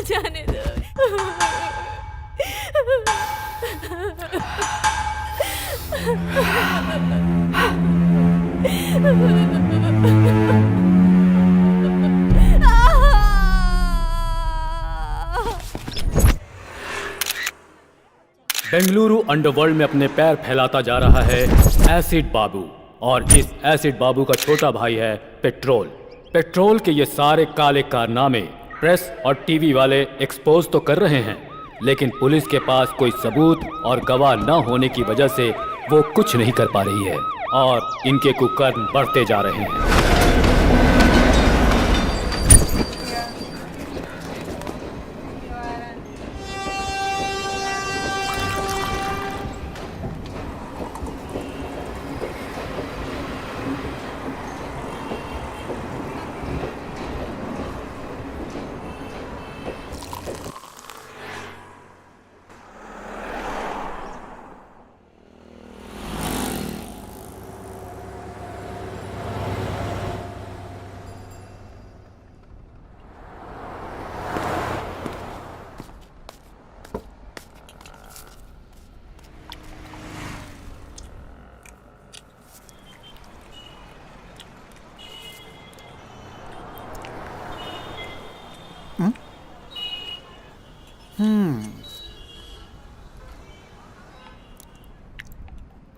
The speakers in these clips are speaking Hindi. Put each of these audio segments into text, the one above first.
जाने दो। बेंगलुरु अंडरवर्ल्ड में अपने पैर फैलाता जा रहा है एसिड बाबू, और इस एसिड बाबू का छोटा भाई है पेट्रोल। पेट्रोल के ये सारे काले कारनामे प्रेस और टीवी वाले एक्सपोज तो कर रहे हैं, लेकिन पुलिस के पास कोई सबूत और गवाह न होने की वजह से वो कुछ नहीं कर पा रही है और इनके कुकर्म बढ़ते जा रहे हैं।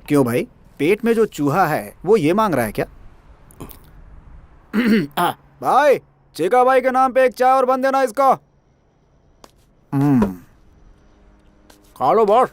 क्यों भाई, पेट में जो चूहा है वो ये मांग रहा है क्या? भाई, चीका भाई के नाम पे एक चाय और बन देना इसको। खा लो बॉस।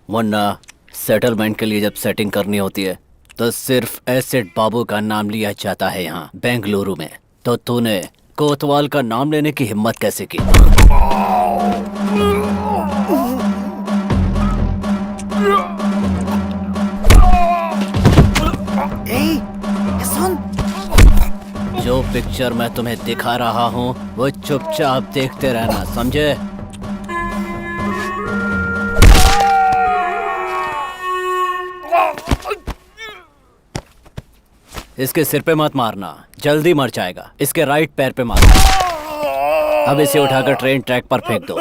वरना सेटलमेंट के लिए जब सेटिंग करनी होती है तो सिर्फ एसिड बाबू का नाम लिया जाता है यहाँ बेंगलुरु में। तो तूने कोतवाल का नाम लेने की हिम्मत कैसे की? सुन, जो पिक्चर मैं तुम्हें दिखा रहा हूँ वो चुपचाप देखते रहना, समझे? इसके सिर पे मत मारना, जल्दी मर जाएगा। इसके राइट पैर पे मारना। अब इसे उठाकर ट्रेन ट्रैक पर फेंक दो।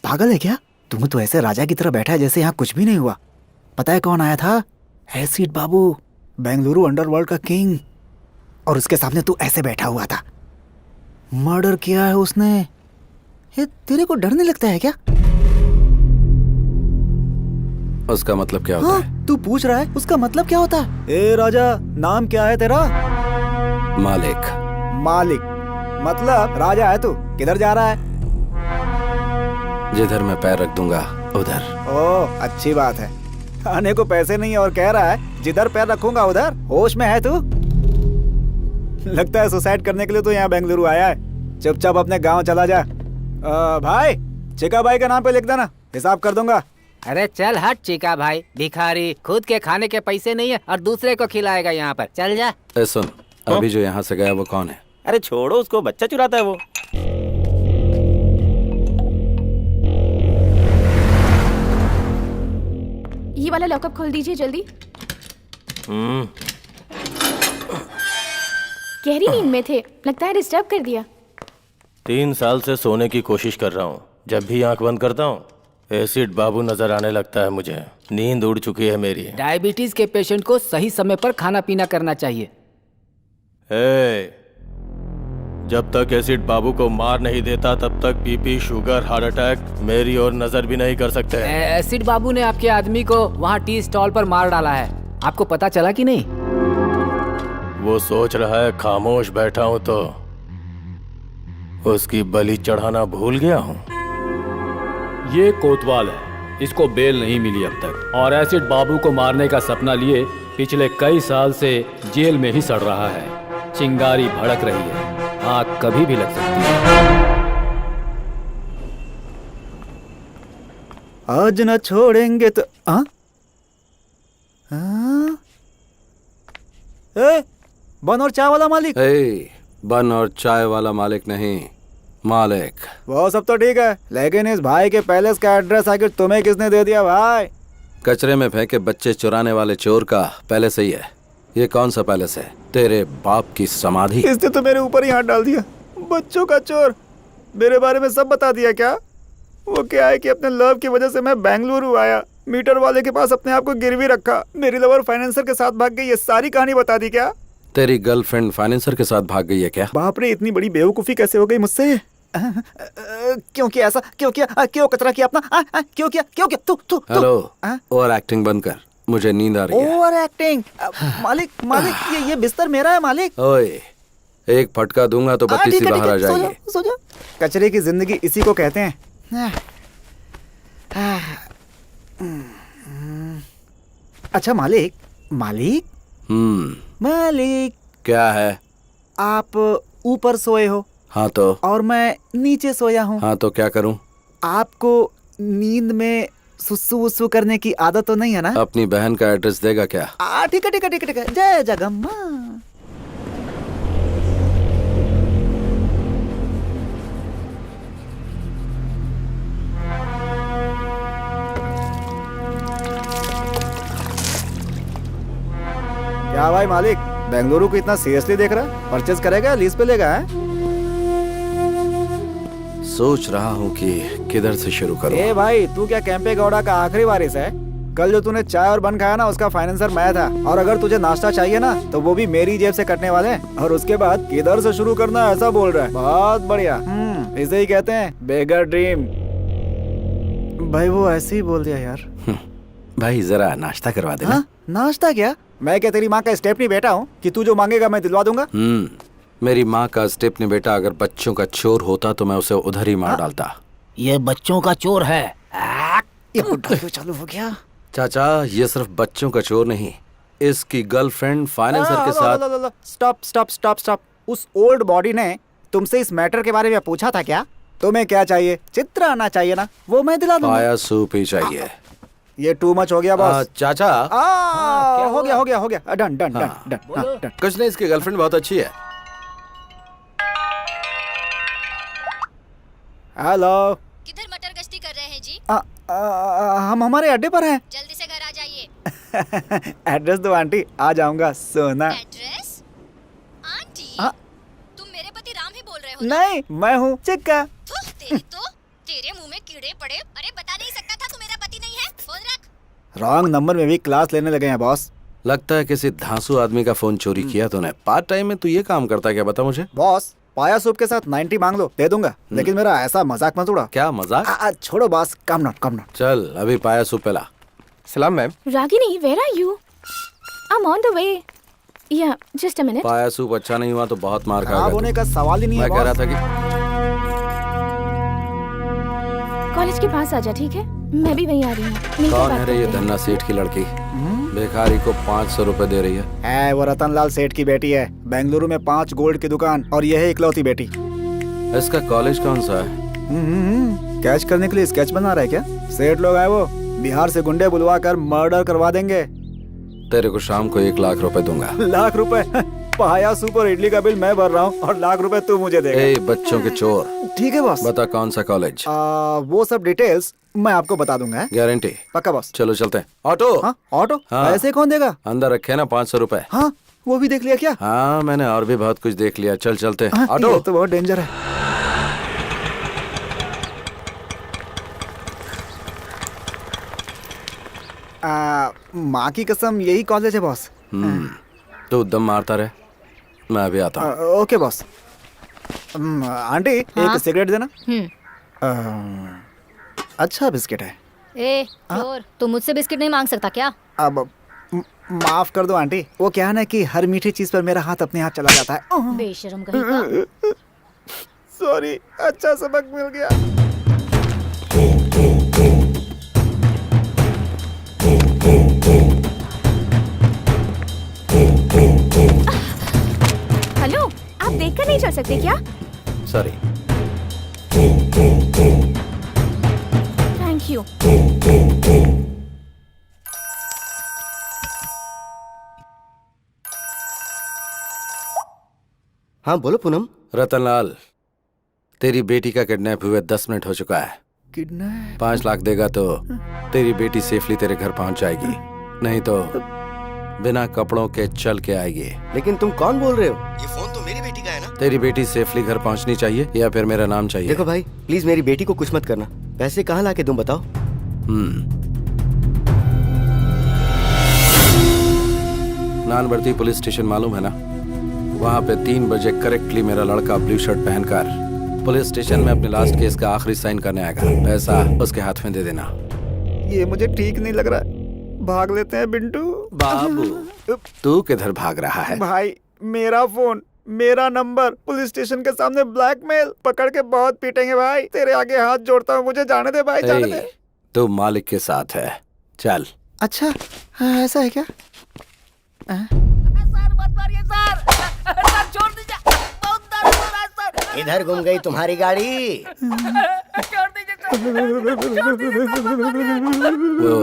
पागल है क्या? तुम तो ऐसे राजा की तरह बैठा है जैसे यहाँ कुछ भी नहीं हुआ। पता है कौन आया था? एसिड बाबू, बेंगलुरु अंडरवर्ल्ड का किंग। और उसके सामने तू ऐसे बैठा हुआ था। मर्डर किया है उसने। ये तेरे को डर नहीं लगता है क्या? उसका मतलब क्या होता है? तू पूछ रहा है उसका मतलब क्या होता है? ए राजा, नाम क्या है तेरा? मालिक। मालिक मतलब राजा है तू। किधर जा रहा है? जिधर मैं पैर रख दूंगा उधर। ओह, अच्छी बात है। आने को पैसे नहीं और कह रहा है जिधर पैर रखूंगा उधर। होश में है तू? लगता है सुसाइड करने के लिए तो यहाँ बेंगलुरु आया है। चुपचाप अपने गांव चला जा। भाई, चिका भाई का नाम पे लिख देना, हिसाब कर दूंगा। अरे चल हट चिका भाई, भिखारी। खुद के खाने के पैसे नहीं है और दूसरे को खिलाएगा यहाँ पर। चल जा। सुन, अभी जो यहाँ से गया वो कौन है? अरे छोड़ो उसको, बच्चा चुराता है वो। ये वाला लॉकअप खोल दीजिए जल्दी। गहरी नींद में थे, लगता है डिस्टर्ब कर दिया। 3 साल से सोने की कोशिश कर रहा हूँ। जब भी आंख बंद करता हूँ एसिड बाबू नजर आने लगता है मुझे। नींद उड़ चुकी है मेरी। डायबिटीज के पेशेंट को सही समय पर खाना पीना करना चाहिए। जब तक एसिड बाबू को मार नहीं देता तब तक बीपी, शुगर, हार्ट अटैक मेरी ओर नजर भी नहीं कर सकते। एसिड बाबू ने आपके आदमी को वहाँ टी स्टॉल पर मार डाला है। आपको पता चला कि नहीं? वो सोच रहा है खामोश बैठा हूं तो उसकी बलि चढ़ाना भूल गया हूं। ये कोतवाल है, इसको बेल नहीं मिली अब तक, और एसिड बाबू को मारने का सपना लिए पिछले कई साल से जेल में ही सड़ रहा है। चिंगारी भड़क रही है, आग कभी भी लग सकती है। आज न छोड़ेंगे तो बन और चाय वाला मालिक। बन और चाय वाला मालिक नहीं, मालिक। वो सब तो ठीक है, लेकिन इस भाई के पैलेस का एड्रेस आखिर तुम्हें किसने दे दिया भाई? कचरे में फेंके बच्चे चुराने वाले चोर का पैलेस ही है। ये कौन सा पैलेस है? तेरे बाप की समाधि। इसने तो मेरे ऊपर ही हाथ डाल दिया। बच्चों का चोर, मेरे बारे में सब बता दिया क्या? वो क्या है कि अपने लव की वजह से मैं बेंगलुरु आया, मीटर वाले के पास अपने आप को गिरवी रखा, मेरी लवर फाइनेंसर के साथ भाग गई, ये सारी कहानी बता दी क्या? तेरी गर्लफ्रेंड फाइनेंसर के साथ भाग गई है क्या? बाप रे, इतनी बड़ी बेवकूफी कैसे हो गई मुझसे? क्यों किया ऐसा? क्यों किया? क्यों कतरा किया अपना? क्यों किया? क्यों किया? तू हेलो, ओवर एक्टिंग बंद कर, मुझे नींद आ रही है। Over acting? मालिक मालिक, ये बिस्तर मेरा है मालिक। ओए, एक फटका दूंगा तो बत्ती सी बाहर आ जाएगी। सो जा। कचरे की जिंदगी इसी को कहते हैं। अच्छा मालिक, मालिक मालिक, क्या है? आप ऊपर सोए हो हाँ तो? और मैं नीचे सोया हूँ। हाँ तो क्या करूँ? आपको नींद में सुसु वुसु करने की आदत तो नहीं है ना? अपनी बहन का एड्रेस देगा क्या? ठीक है ठीक है ठीक है ठीक है। जय जगम्मा। क्या भाई मालिक, बेंगलुरु को इतना सीरियसली देख रहा? परचेज करेगा, लीज पे लेगा? सोच रहा हूँ कि किधर से शुरू करूँ। ए भाई, तू क्या कैंपे गौड़ा का आखिरी वारिस है? कल जो तूने चाय और बन खाया ना, उसका फाइनेंसर मैं था। और अगर तुझे नाश्ता चाहिए ना, तो वो भी मेरी जेब से कटने वाले हैं। और उसके बाद किधर से शुरू करना, ऐसा बोल रहा है। बहुत बढ़िया। इसे ही कहते हैं बेगर ड्रीम। भाई वो ऐसे ही बोल दिया यार। भाई जरा नाश्ता करवा देना। नाश्ता क्या? मैं क्या तेरी माँ का स्टेपनी बेटा हूँ कि तू जो मांगेगा मैं दिलवा दूंगा? मेरी माँ का स्टेपनी बेटा अगर बच्चों का चोर होता तो मैं उसे उधर ही मार डालता। ये बच्चों का चोर है। ये बुड्ढा क्यों चालू हो गया? चाचा, ये सिर्फ बच्चों का चोर नहीं, इसकी गर्लफ्रेंड फाइनेंसर के साथ। Stop stop stop stop. उस ओल्ड बॉडी ने तुमसे इस मैटर के बारे में पूछा था क्या? तुम्हें क्या चाहिए? चित्र आना चाहिए ना, वो मैं दिला दूंगा। पाया सूप ही चाहिए। ये टू मच हो गया बॉस। चाचा, हो गया हो गया हो गया। Done done done done. कुछ नहीं, इसकी गर्लफ्रेंड बहुत अच्छी है। हेलो, किधर मटर गश्ती कर रहे हैं जी? हम हमारे अड्डे पर हैं। जल्दी से घर आ जाइए। एड्रेस दो आंटी, आ जाऊंगा। सोना। एड्रेस? आंटी? तुम मेरे पति राम ही बोल रहे हो? नहीं, मैं हूँ चिक्का। तेरे मुंह में कीड़े पड़े। अरे बता नहीं सकता था तू मेरा पति नहीं है? फोन रख। रॉन्ग नंबर में भी क्लास लेने लगे हैं बॉस। लगता है किसी धांसू आदमी का फोन चोरी किया तूने। पार्ट टाइम में तू ये काम करता है क्या, बता मुझे। बॉस, पाया सूप के साथ 90 मांग लो, दे दूंगा। लेकिन मेरा ऐसा मजाक मत उड़ा। क्या मजाक? छोड़ो बॉस, कम नॉट। चल अभी पाया सूप पिला। सलाम ma'am. Ragini, where are you? I'm on the way. Yeah, just a minute. पाया सूप अच्छा नहीं हुआ तो बहुत मार खाएगा। खराब होने का सवाल ही नहीं है मैं कह रहा बॉस। था कि कॉलेज के पास आजा, ठीक है? मैं भी वहीं आ रही हूँ। मिलकर कौन बात है रे ये करते हैं। धन्ना सेठ की लड़की? भिखारी को 500 रुपए दे रही है। वो रतनलाल सेठ की बेटी है। बेंगलुरु में 5 गोल्ड की दुकान, और यह है इकलौती बेटी। इसका कॉलेज कौन सा है? कैच करने के लिए स्केच बना रहा है क्या? सेठ लोग आए वो, बिहार से गुंडे बुलवा कर मर्डर करवा देंगे। तेरे को शाम को 1 लाख रुपए दूंगा। लाख रुपए? पाया सूप और इडली का बिल मैं भर रहा हूँ और लाख रुपए तू मुझे देगा। ए बच्चों के चोर। ठीक है बॉस। बता कौन सा कॉलेज? वो सब डिटेल्स मैं आपको बता दूंगा। गारंटी? पक्का बॉस। चलो चलते हैं। ऑटो? ऑटो? हाँ। ऐसे कौन देगा? अंदर रखे ना 500 रुपए। हाँ, वो भी देख लिया क्या? हाँ, मैंने और भी बहुत कुछ देख लिया। चल चलते हैं। ऑटो? ये तो बहुत डेंजर है। माँ की कसम यही कॉलेज है बॉस। तू दम मारता रहे, मैं अभी आता हूँ। Okay boss. आंटी एक सिगरेट देना। अच्छा बिस्किट है। ए चोर, तू मुझसे बिस्किट नहीं मांग सकता क्या? अब माफ कर दो आंटी, वो क्या है ना कि हर मीठी चीज पर मेरा हाथ अपने हाथ चला जाता है। बेशरम कहीं का। सॉरी, अच्छा सबक मिल गया। हेलो, आप देखकर नहीं चल सकते क्या? सॉरी। Thank you. हाँ बोलो पूनम। रतनलाल, तेरी बेटी का किडनैप हुए 10 मिनट हो चुका है। किडनैप? 5 लाख देगा तो तेरी बेटी सेफली तेरे घर पहुंच जाएगी, नहीं तो बिना कपड़ों के चल के आएगी। लेकिन तुम कौन बोल रहे हो? ये फोन तो मेरी बेटी का है ना? तेरी बेटी सेफली घर पहुंचनी चाहिए या फिर मेरा नाम चाहिए? देखो भाई, प्लीज मेरी बेटी को कुछ मत करना। पैसे कहाँ लाके दूं बताओ? नानबर्ती पुलिस स्टेशन मालूम है ना? वहाँ पे 3 बजे करेक्टली मेरा लड़का ब्लू शर्ट पहनकर पुलिस स्टेशन में अपने लास्ट केस का आखिरी साइन करने आएगा। पैसा उसके हाथ में दे देना। ये मुझे ठीक नहीं लग रहा है। भाग लेते हैं बिंटू। बाबू, तू किधर भाग रहा है? भाई, मेरा फोन, मेरा नंबर, पुलिस स्टेशन के सामने ब्लैकमेल, पकड़ के बहुत पीटेंगे भाई। तेरे आगे हाथ जोड़ता हूँ, मुझे जाने दे भाई, जाने दे। तू मालिक के साथ है, चल। अच्छा, ऐसा है क्या? इधर घूम गई तुम्हारी गाड़ी। वो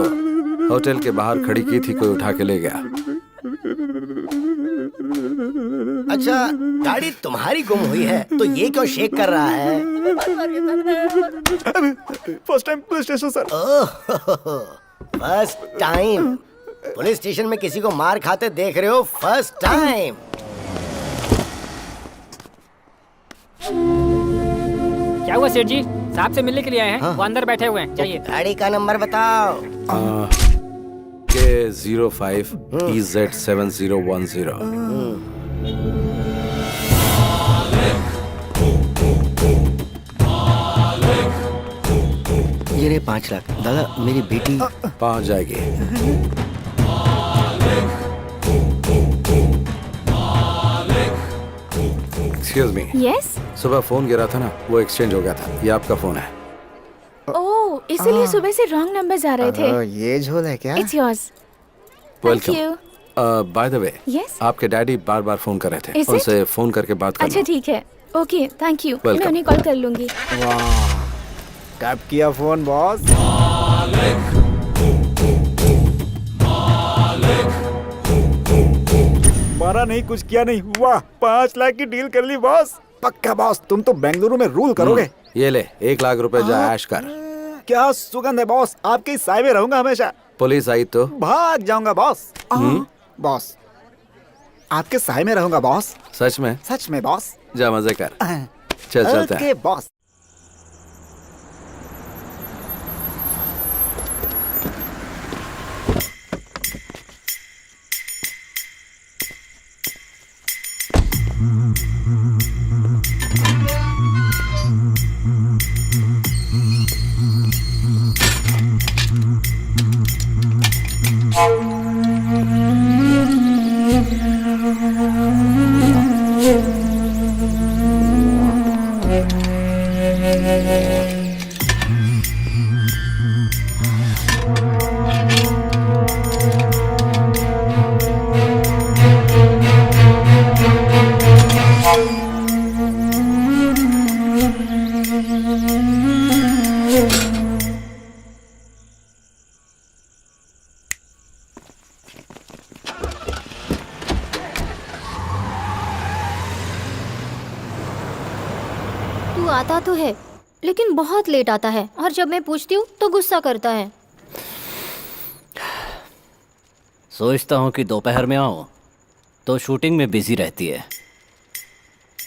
होटल के बाहर खड़ी की थी, कोई उठा के ले गया। अच्छा, गाड़ी तुम्हारी गुम हुई है तो ये क्यों शेक कर रहा है? First time police station sir. First time police station में किसी को मार खाते देख रहे हो? First time. क्या हुआ सेठ जी? साहब से मिलने के लिए आए हैं। वो अंदर बैठे हुए हैं, चाहिए। गाड़ी का नंबर बताओ। K05 EZ7010। ये रहे 5 लाख। दादा, मेरी बेटी पहुंच जाएगी। Excuse me. यस। सुबह फोन गिरा था ना, वो एक्सचेंज हो गया था। ये आपका फोन है। ओह, इसीलिए सुबह से रॉन्ग नंबर्स आ रहे थे। ये झोल है क्या? It's yours. Thank welcome. You. By the way, yes. आपके डैडी बार बार फोन कर रहे थे, Is it? उनसे फोन करके बात कर अच्छा लो। ठीक है, ओके, थैंक यू। मैं Welcome. उन्हें कॉल कर लूंगी। वाह, टैप किया फोन बॉस। मारा नहीं, कुछ किया नहीं। वाह, 5 लाख की डील कर ली बॉस। पक्का बॉस, तुम तो बेंगलुरु में रूल करोगे। ये ले 1 लाख रुपए, जा ऐश कर। क्या सुगंध है बॉस, आपके साय में रहूंगा हमेशा। पुलिस आई तो भाग जाऊंगा बॉस। बॉस, आपके साय में रहूंगा बॉस। सच में? सच में बॉस। जा मजे कर। चल चलते हैं। Okay boss. तू आता तो है, लेकिन बहुत लेट आता है, और जब मैं पूछती हूँ तो गुस्सा करता है। सोचता हूँ कि दोपहर में आऊँ तो शूटिंग में बिजी रहती है,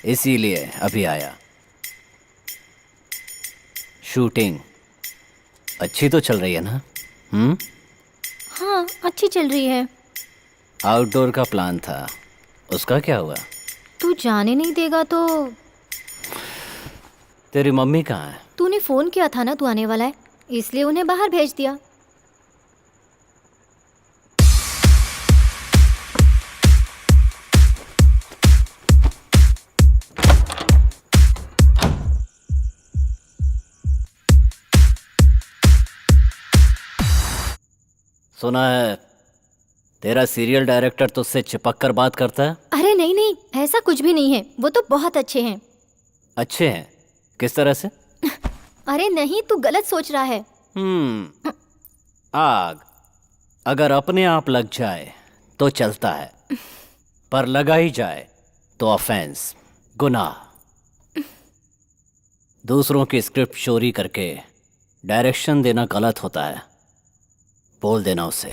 इसीलिए अभी आया। शूटिंग अच्छी तो चल रही है ना? हाँ, हाँ, अच्छी चल रही है। आउटडोर का प्लान था, उसका क्या हुआ? तू जाने नहीं देगा तो? तेरी मम्मी कहाँ है? तूने फोन किया था ना तू आने वाला है, इसलिए उन्हें बाहर भेज दिया। सुना है तेरा सीरियल डायरेक्टर तुझसे चिपक कर बात करता है? अरे नहीं नहीं, ऐसा कुछ भी नहीं है, वो तो बहुत अच्छे हैं। अच्छे हैं? किस तरह से? अरे नहीं, तू गलत सोच रहा है। आग अगर अपने आप लग जाए तो चलता है, पर लगाई जाए तो ऑफेंस, गुनाह। दूसरों की स्क्रिप्ट चोरी करके डायरेक्शन देना गलत होता है, बोल देना उसे।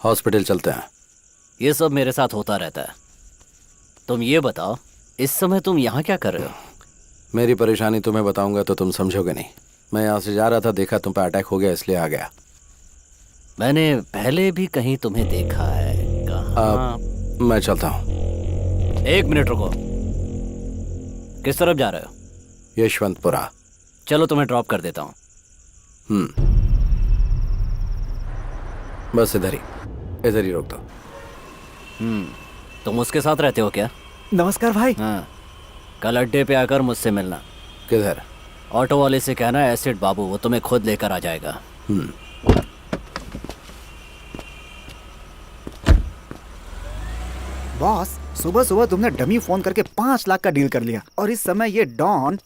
हॉस्पिटल चलते हैं। ये सब मेरे साथ होता रहता है। तुम ये बताओ, इस समय तुम यहाँ क्या कर रहे हो? मेरी परेशानी तुम्हें बताऊंगा तो तुम समझोगे नहीं। मैं यहाँ से जा रहा था, देखा तुम पे अटैक हो गया, इसलिए आ गया। मैंने पहले भी कहीं तुम्हें देखा है। कहाँ? मैं चलता हूँ। 1 मिनट रुको। किस तरफ जा रहे हो? यशवंतपुरा। चलो तुम्हें ड्रॉप कर देता हूँ। बस इधर ही रोक दो। तुम उसके साथ रहते हो क्या? नमस्कार भाई। हाँ, कल अड्डे पे आकर मुझसे मिलना। किधर? ऑटो वाले से कहना एसिड बाबू, वो तुम्हें खुद लेकर आ जाएगा। बॉस, सुबह सुबह तुमने डमी फोन करके 5 लाख का डील कर लिया, और इस समय ये डॉन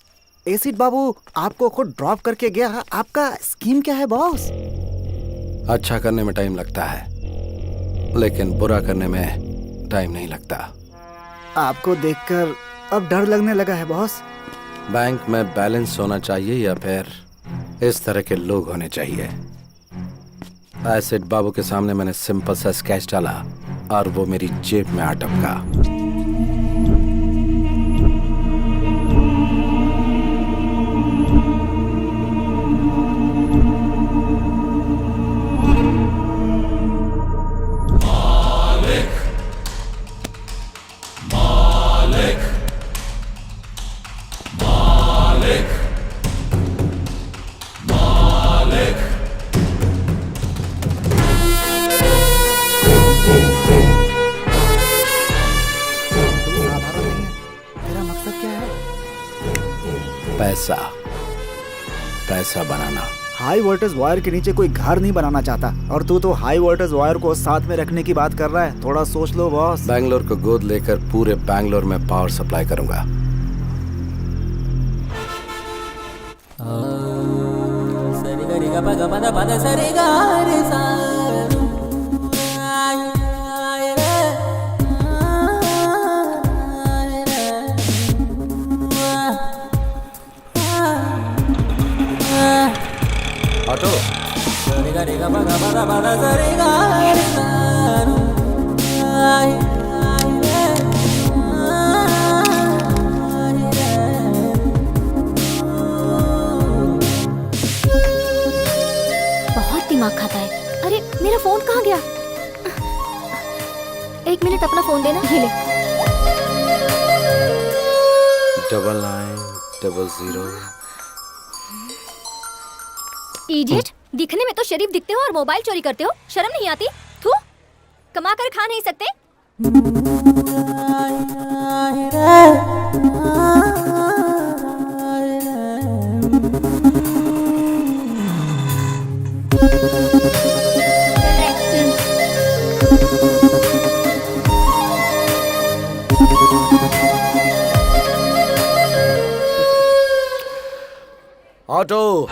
एसिड बाबू आपको खुद ड्रॉप करके गया। आपका स्कीम क्या है बॉस? अच्छा करने में टाइम लगता है, लेकिन बुरा करने में टाइम नहीं लगता। आपको देखकर अब डर लगने लगा है बॉस। बैंक में बैलेंस होना चाहिए या फिर इस तरह के लोग होने चाहिए? एसिड बाबू के सामने मैंने सिंपल सा स्केच डाला और वो मेरी जेब में आ टपका। पैसा बनाना। हाई वोल्टेज वायर के नीचे कोई घर नहीं बनाना चाहता, और तू तो हाई वोल्टेज वायर को साथ में रखने की बात कर रहा है। थोड़ा सोच लो बॉस। बैंगलोर को गोद लेकर पूरे बैंगलोर में पावर सप्लाई करूंगा। ऑटो, बहुत दिमाग खाता है। अरे मेरा फोन कहाँ गया? 1 मिनट, अपना फोन देना। ये ले। 9900। इडियट, दिखने में तो शरीफ दिखते हो और मोबाइल चोरी करते हो। शर्म नहीं आती? थू, कमा कर खा नहीं सकते? ऑटो,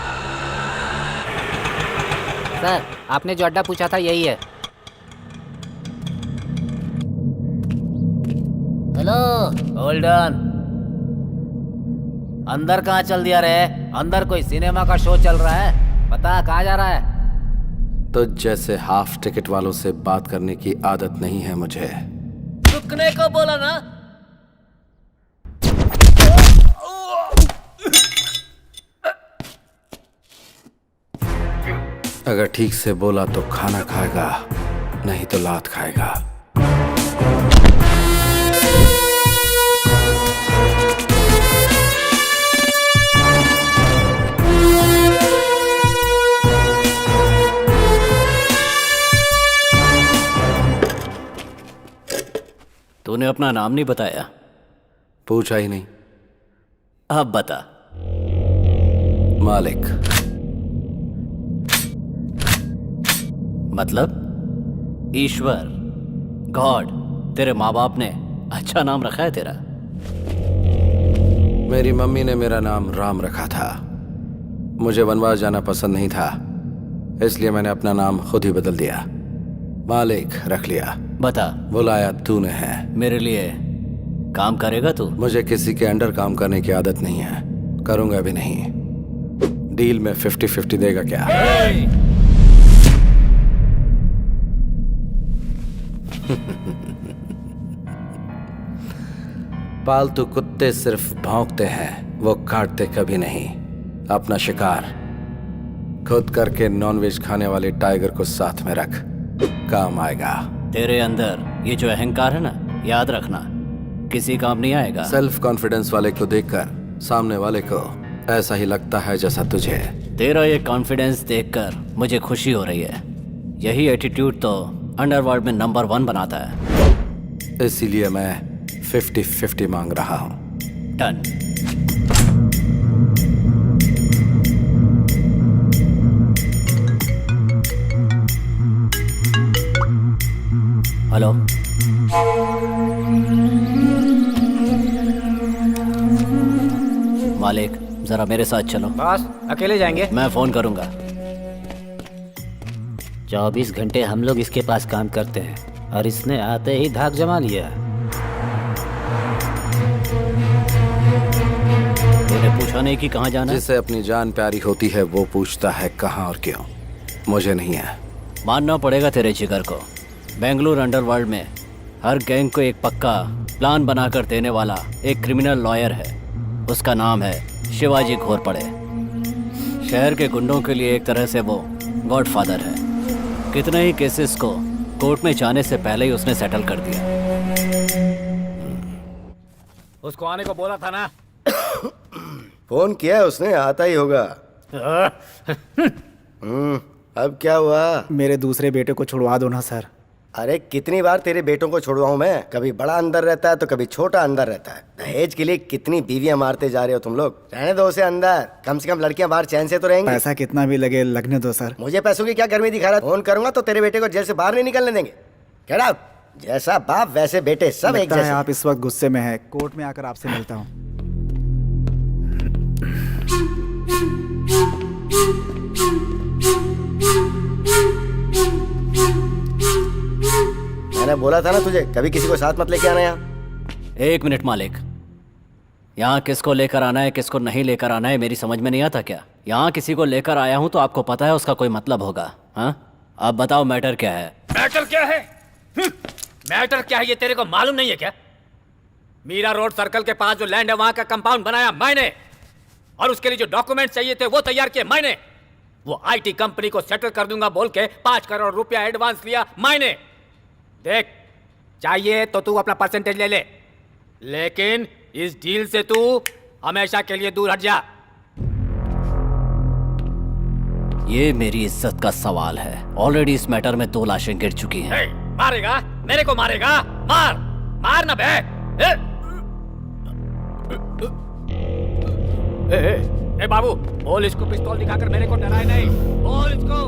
सर, आपने जो अड्डा पूछा था यही है। Hello, hold on. अंदर कहाँ चल दिया रे? अंदर कोई सिनेमा का शो चल रहा है। बता कहाँ जा रहा है? तो जैसे हाफ टिकट वालों से बात करने की आदत नहीं है मुझे। रुकने को बोला ना। अगर ठीक से बोला तो खाना खाएगा, नहीं तो लात खाएगा। तूने अपना नाम नहीं बताया। पूछा ही नहीं। अब बता। मालिक। मतलब ईश्वर, गॉड। तेरे माँ बाप ने अच्छा नाम रखा है तेरा। मेरी मम्मी ने मेरा नाम राम रखा था। मुझे वनवास जाना पसंद नहीं था, इसलिए मैंने अपना नाम खुद ही बदल दिया। मालिक रख लिया। बता। बुलाया तूने है। मेरे लिए काम करेगा तू? मुझे किसी के अंडर काम करने की आदत नहीं है, करूंगा भी नहीं। डील में 50-50 देगा क्या? पालतू कुत्ते सिर्फ भौंकते हैं, वो काटते कभी नहीं। अपना शिकार खुद करके नॉनवेज खाने वाले टाइगर को साथ में रख, काम आएगा। तेरे अंदर ये जो अहंकार है ना, याद रखना किसी काम नहीं आएगा। सेल्फ कॉन्फिडेंस वाले को देखकर सामने वाले को ऐसा ही लगता है जैसा तुझे। तेरा ये कॉन्फिडेंस देखकर मुझे खुशी हो रही है। यही एटीट्यूड तो अंडरवर्ल्ड में नंबर 1 बनाता है। इसीलिए मैं 50-50 मांग रहा हूँ। डन। हेलो, मालिक जरा मेरे साथ चलो। बॉस, अकेले जाएंगे? मैं फोन करूंगा। 24 घंटे हम लोग इसके पास काम करते हैं और इसने आते ही धाक जमा लिया। तूने पूछा नहीं कि कहाँ जाना है? जिसे अपनी जान प्यारी होती है वो पूछता है कहाँ और क्यों। मुझे नहीं है। मानना पड़ेगा तेरे जिगर को। बेंगलुरु अंडरवर्ल्ड में हर गैंग को एक पक्का प्लान बनाकर देने वाला एक क्रिमिनल लॉयर है। उसका नाम है शिवाजी घोरपड़े। शहर के गुंडों के लिए एक तरह से वो गॉडफादर है। कितने ही केसेस को कोर्ट में जाने से पहले ही उसने सेटल कर दिया। उसको आने को बोला था ना। फोन किया है उसने, आता ही होगा। अब क्या हुआ? मेरे दूसरे बेटे को छुड़वा दो ना सर। अरे कितनी बार तेरे बेटों को छुड़वाऊं मैं, कभी बड़ा अंदर रहता है तो कभी छोटा अंदर रहता है। दहेज के लिए कितनी बीवियां मारते जा रहे हो तुम लोग। रहने दो उसे अंदर, कम से कम लड़कियां बाहर चैन से तो रहेंगी। पैसा कितना भी लगे लगने दो सर। मुझे पैसों की क्या गर्मी दिखा रहा है? फोन करूंगा तो तेरे बेटे को जेल से बाहर नहीं निकलने देंगे। Get out. जैसा बाप वैसे बेटे, सब एक लगता है जैसे। आप इस वक्त गुस्से में हैं। कोर्ट में आकर आपसे मिलता हूँ। मैंने बोला था ना तुझे, कभी किसी को साथ मत लेके आना यहाँ। एक मिनट मालिक, यहाँ किसको लेकर आना है किसको नहीं लेकर आना है मेरी समझ में नहीं आता क्या? यहाँ किसी को लेकर आया हूँ तो आपको पता है उसका कोई मतलब होगा। हाँ, अब बताओ मैटर क्या है? मैटर क्या है? मैटर क्या है ये तेरे को मालूम नहीं है क्या? मीरा रोड सर्कल के पास जो लैंड है वहां का कंपाउंड बनाया मैंने, और उसके लिए जो डॉक्यूमेंट चाहिए थे वो तैयार किए मैंने। वो आईटी कंपनी को सेटल कर दूंगा बोल के 5 करोड़ रुपया एडवांस लिया मैंने। देख, चाहिए तो तू अपना परसेंटेज ले ले, लेकिन इस डील से तू हमेशा के लिए दूर हट जा। ये मेरी इज्जत का सवाल है। ऑलरेडी इस मैटर में 2 लाशें गिर चुकी हैं। मारेगा? मेरे को मारेगा? मार मार ना बे। ए बाबू, बोल इसको पिस्तौल दिखाकर मेरे को डराए नहीं। बोल इसको।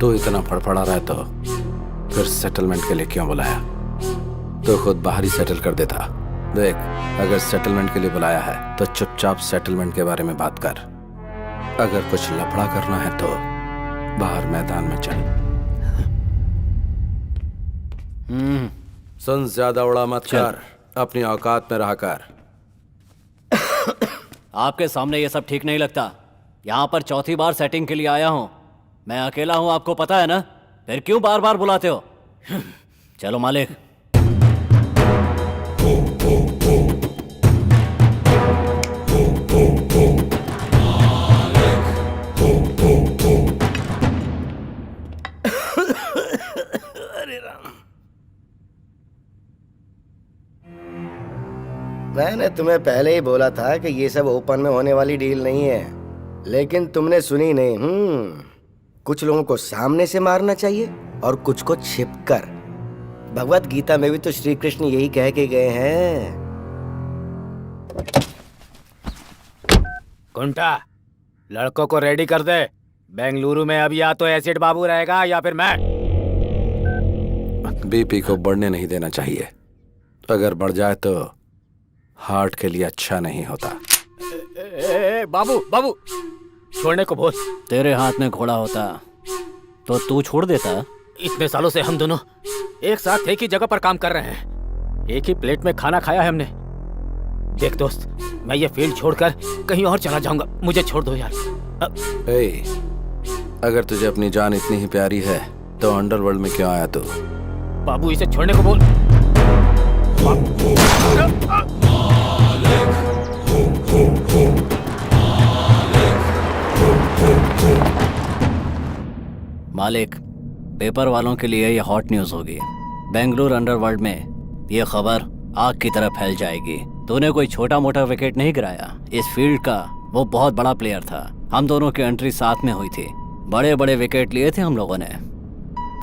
तू इतना फड़फड़ा रहा है तो फिर सेटलमेंट के लिए क्यों बुलाया? तो खुद बाहर ही सेटल कर देता। देख, अगर सेटलमेंट के लिए बुलाया है तो चुपचाप सेटलमेंट के बारे में बात कर। अगर कुछ लफड़ा करना है तो बाहर मैदान में चल। सुन, ज्यादा उड़ा मत कर, अपनी औकात में रहा कर। आपके सामने ये सब ठीक नहीं लगता। यहाँ पर 4थी बार सेटिंग के लिए आया हूँ। मैं अकेला हूँ, आपको पता है ना? फिर क्यों बार बार बुलाते हो? चलो मालिक। मैंने तुम्हें पहले ही बोला था कि ये सब ओपन में होने वाली डील नहीं है, लेकिन तुमने सुनी नहीं। कुछ लोगों को सामने से मारना चाहिए और कुछ को छिपकर। भगवत गीता में भी तो श्री कृष्ण यही कह के गए हैं। कुंटा, लड़कों को रेडी कर दे। बेंगलुरु में अब या तो एसिड बाबू रहेगा या फिर मैं। बीपी को बढ़ने नहीं देना चाहिए। अगर बढ़ जाए तो हार्ट के लिए अच्छा नहीं होता। बाबू बाबू, छोड़ने को बोल। तेरे हाथ में घोड़ा होता तो तू छोड़ देता। इतने सालों से हम दोनों एक साथ एक ही जगह पर काम कर रहे हैं, एक ही प्लेट में खाना खाया है हमने। देख दोस्त, मैं ये फील्ड छोड़कर कहीं और चला जाऊंगा, मुझे छोड़ दो यार। अगर तुझे अपनी जान इतनी ही प्यारी है तो अंडरवर्ल्ड में क्यों आया तू? बाबू, इसे छोड़ने को बोल। मालिक, पेपर वालों के लिए ये हॉट न्यूज होगी। बेंगलुरु अंडरवर्ल्ड में ये खबर आग की तरह फैल जाएगी। तूने कोई छोटा मोटा विकेट नहीं गिराया। इस फील्ड का वो बहुत बड़ा प्लेयर था। हम दोनों की एंट्री साथ में हुई थी। बड़े बड़े विकेट लिए थे हम लोगों ने।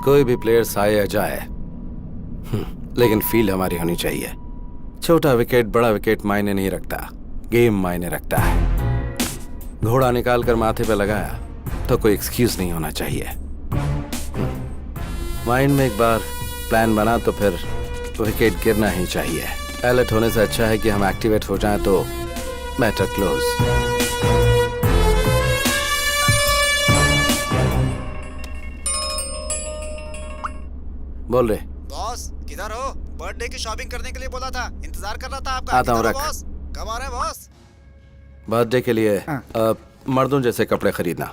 कोई भी प्लेयर आए या जाए, लेकिन फील्ड हमारी होनी चाहिए। छोटा विकेट बड़ा विकेट मायने नहीं रखता, गेम मायने रखता है। घोड़ा निकाल कर माथे पे लगाया तो कोई एक्सक्यूज नहीं होना चाहिए। माइंड में एक बार प्लान बना तो फिर विकेट गिरना ही चाहिए। अलर्ट होने से अच्छा है कि हम एक्टिवेट हो जाएं तो मैटर क्लोज। बोल रहे बॉस, किधर हो? बर्थडे की शॉपिंग करने के लिए बोला था, इंतजार कर रहा था आपका। आता हूँ, रख। बॉस, कब आ रहे हैं बॉस? बर्थडे के लिए मर्दों जैसे कपड़े खरीदना।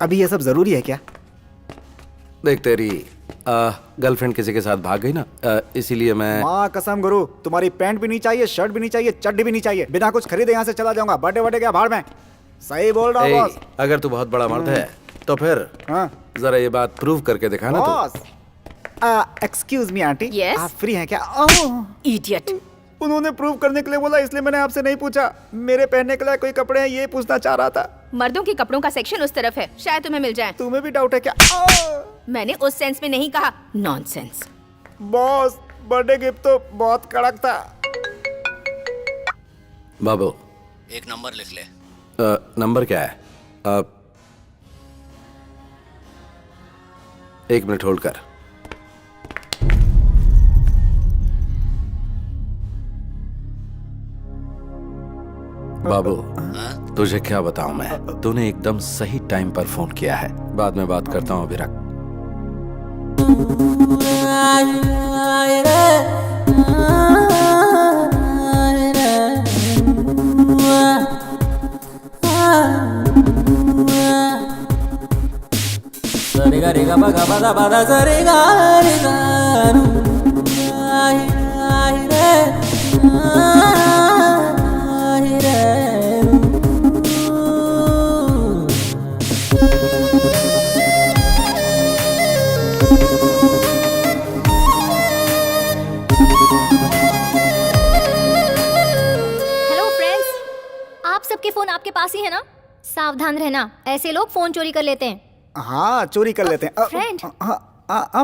अभी ये सब जरूरी है क्या? देख, तेरी गर्लफ्रेंड किसी के साथ भाग गई ना, इसीलिए मैं। माँ कसम गुरु, तुम्हारी पैंट भी नहीं चाहिए, शर्ट भी नहीं चाहिए, चड्डी भी नहीं चाहिए। बिना कुछ खरीदे यहाँ से चला जाऊंगा। बर्थडे बर्थडे क्या भाड़ में? सही बोल रहा हूँ बॉस। अगर तू बहुत बड़ा मर्द है तो फिर जरा ये बात प्रूव करके दिखाना तू। Boss, excuse me aunty, Yes? आप फ्री हैं क्या? इडियट। उन्होंने प्रूव करने के लिए बोला, इसलिए मैंने आपसे नहीं पूछा। मेरे पहनने के लिए कोई कपड़े हैं ये पूछना चाह रहा था। मर्दों के कपड़ों का सेक्शन उस तरफ है, शायद तुम्हें मिल जाए। तुम्हें भी डाउट है क्या? मैंने उस सेंस में नहीं कहा, नॉनसेंस। बॉस, बर्थडे गिफ्ट तो बहुत कड़क था। बाबू, एक नंबर लिख ले। नंबर क्या है? 1 मिनट होल्ड कर। बाबू, तुझे क्या बताऊं मैं, तूने एकदम सही टाइम पर फोन किया है। बाद में बात करता हूं, अभी रख। हेलो फ्रेंड्स, आप सबके फोन आपके पास ही है ना? सावधान रहना, ऐसे लोग फोन चोरी कर लेते हैं। हाँ, चोरी कर लेते हैं। फ्रेंड।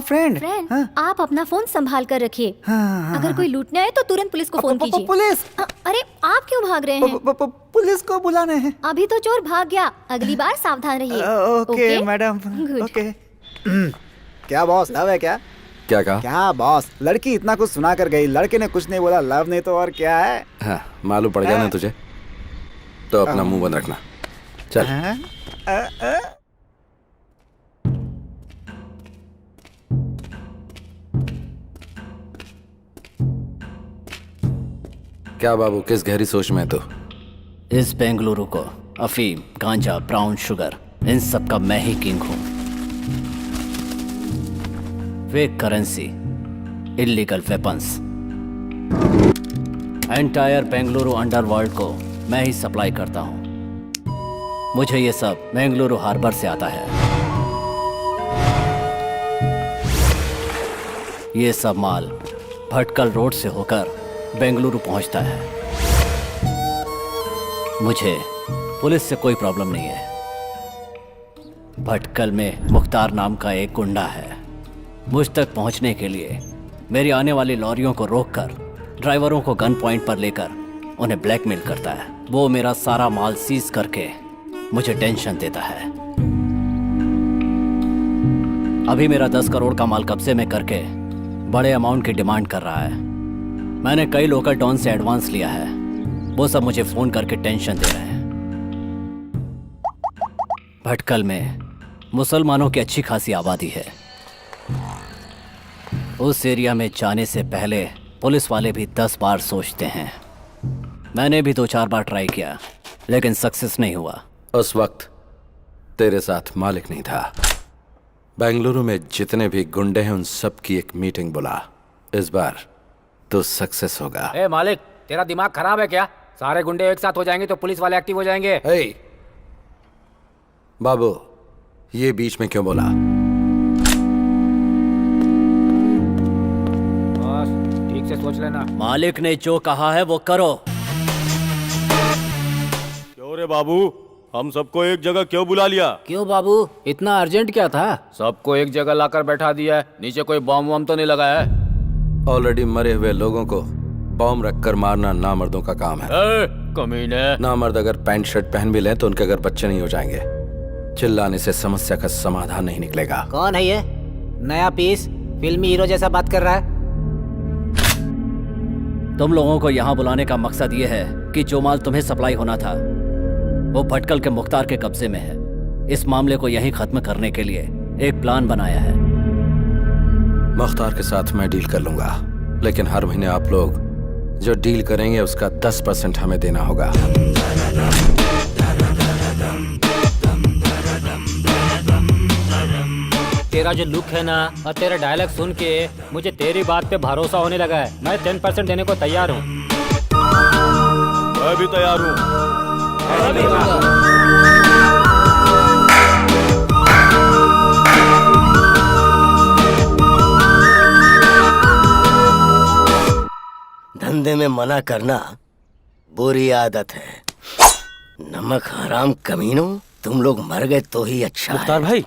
फ्रेंड। फ्रेंड, आप अपना फोन संभाल कर रखिए। अगर कोई लूटने आए तो तुरंत पुलिस को फोन कीजिए। पुलिस? अरे आप क्यों भाग रहे हैं? पुलिस को बुलाने हैं। अभी तो चोर भाग गया, अगली बार सावधान रहिए। Okay madam. Good. ओके। क्या बॉस, लव है क्या? क्या कहा? क्या बॉस, लड़की इतना कुछ सुना कर गई, लड़के ने कुछ नहीं बोला, लव नहीं तो और क्या है? हाँ, मालूम पड़ गया ना तुझे, तो अपना मुंह बंद रखना। चल। क्या बाबू, किस गहरी सोच में है तू? इस बेंगलुरु को अफीम, गांजा, ब्राउन शुगर, इन सब का मैं ही किंग हूं। Fake currency, illegal weapons, entire Bengaluru underworld को मैं ही सप्लाई करता हूं। मुझे ये सब बेंगलुरु हार्बर से आता है। ये सब माल भटकल रोड से होकर बेंगलुरु पहुंचता है। मुझे पुलिस से कोई प्रॉब्लम नहीं है। भटकल में मुख्तार नाम का एक गुंडा है। मुझ तक पहुंचने के लिए मेरी आने वाली लॉरियों को रोककर ड्राइवरों को गन पॉइंट पर लेकर उन्हें ब्लैकमेल करता है। वो मेरा सारा माल सीज करके मुझे टेंशन देता है। अभी मेरा 10 करोड़ का माल कब्जे में करके बड़े अमाउंट की डिमांड कर रहा है। मैंने कई लोकल डॉन से एडवांस लिया है, वो सब मुझे फोन करके टेंशन दे रहे हैं। भटकल में मुसलमानों की अच्छी खासी आबादी है। उस एरिया में जाने से पहले पुलिस वाले भी 10 बार सोचते हैं। मैंने भी 2-4 बार ट्राई किया, लेकिन सक्सेस नहीं हुआ। उस वक्त तेरे साथ मालिक नहीं था। बेंगलुरु में जितने भी गुंडे हैं उन सब की एक मीटिंग बुला। इस बार तो सक्सेस होगा। ए मालिक, तेरा दिमाग खराब है क्या? सारे गुंडे एक साथ हो जाएंगे तो पुलिस वाले एक्टिव हो जाएंगे। हे बाबू, ये बीच में क्यों बोला? बस ठीक से सोच लेना। मालिक ने जो कहा है वो करो। क्यों रे बाबू, हम सबको एक जगह क्यों बुला लिया? क्यों बाबू, इतना अर्जेंट क्या था? सबको एक जगह लाकर बैठा दिया है, नीचे कोई बॉम्ब वॉम्ब तो नहीं लगाया है? ऑलरेडी मरे हुए लोगों को बॉम्ब रखकर मारना नामर्दों का काम है। कमीने। नामर्द अगर पैंट शर्ट पहन भी लें तो उनके अगर बच्चे नहीं हो जाएंगे। चिल्लाने से समस्या का समाधान नहीं निकलेगा। कौन है ये नया पीस, फिल्मी हीरो जैसा बात कर रहा है? तुम लोगों को यहाँ बुलाने का मकसद ये है कि जो माल तुम्हें सप्लाई होना था वो भटकल के मुख्तार के कब्जे में है। इस मामले को यहीं खत्म करने के लिए एक प्लान बनाया है। मुख्तार के साथ मैं डील कर लूंगा, लेकिन हर महीने आप लोग जो डील करेंगे उसका 10% हमें देना होगा। तेरा जो लुक है ना और तेरा डायलॉग सुन के मुझे तेरी बात पे भरोसा होने लगा है। मैं 10% देने को तैयार हूँ। मैं भी तैयार हूँ। धंधे में मना करना बुरी आदत है। नमक हराम कमीनों, तुम लोग मर गए तो ही अच्छा है। मुख्तार भाई,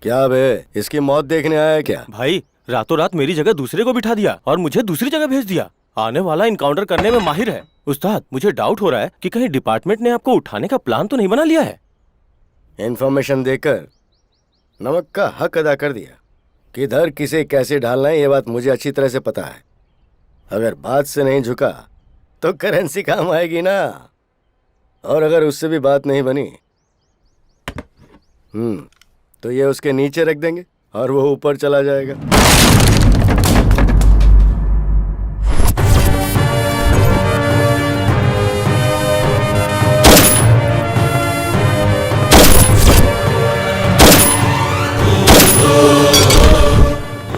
क्या बे, इसकी मौत देखने आया है क्या? भाई रातों रात मेरी जगह दूसरे को बिठा दिया और मुझे दूसरी जगह भेज दिया। आने वाला इनकाउंटर करने में माहिर है। उस्ताद, मुझे डाउट हो रहा है कि कहीं डिपार्टमेंट ने आपको उठाने का प्लान तो नहीं बना लिया है। इन्फॉर्मेशन देकर नमक का हक अदा कर दिया। किधर किसे कैसे ढालना है ये बात मुझे अच्छी तरह से पता है। अगर बात से नहीं झुका तो करेंसी काम आएगी ना, और अगर उससे भी बात नहीं बनी तो ये उसके नीचे रख देंगे और वो ऊपर चला जाएगा।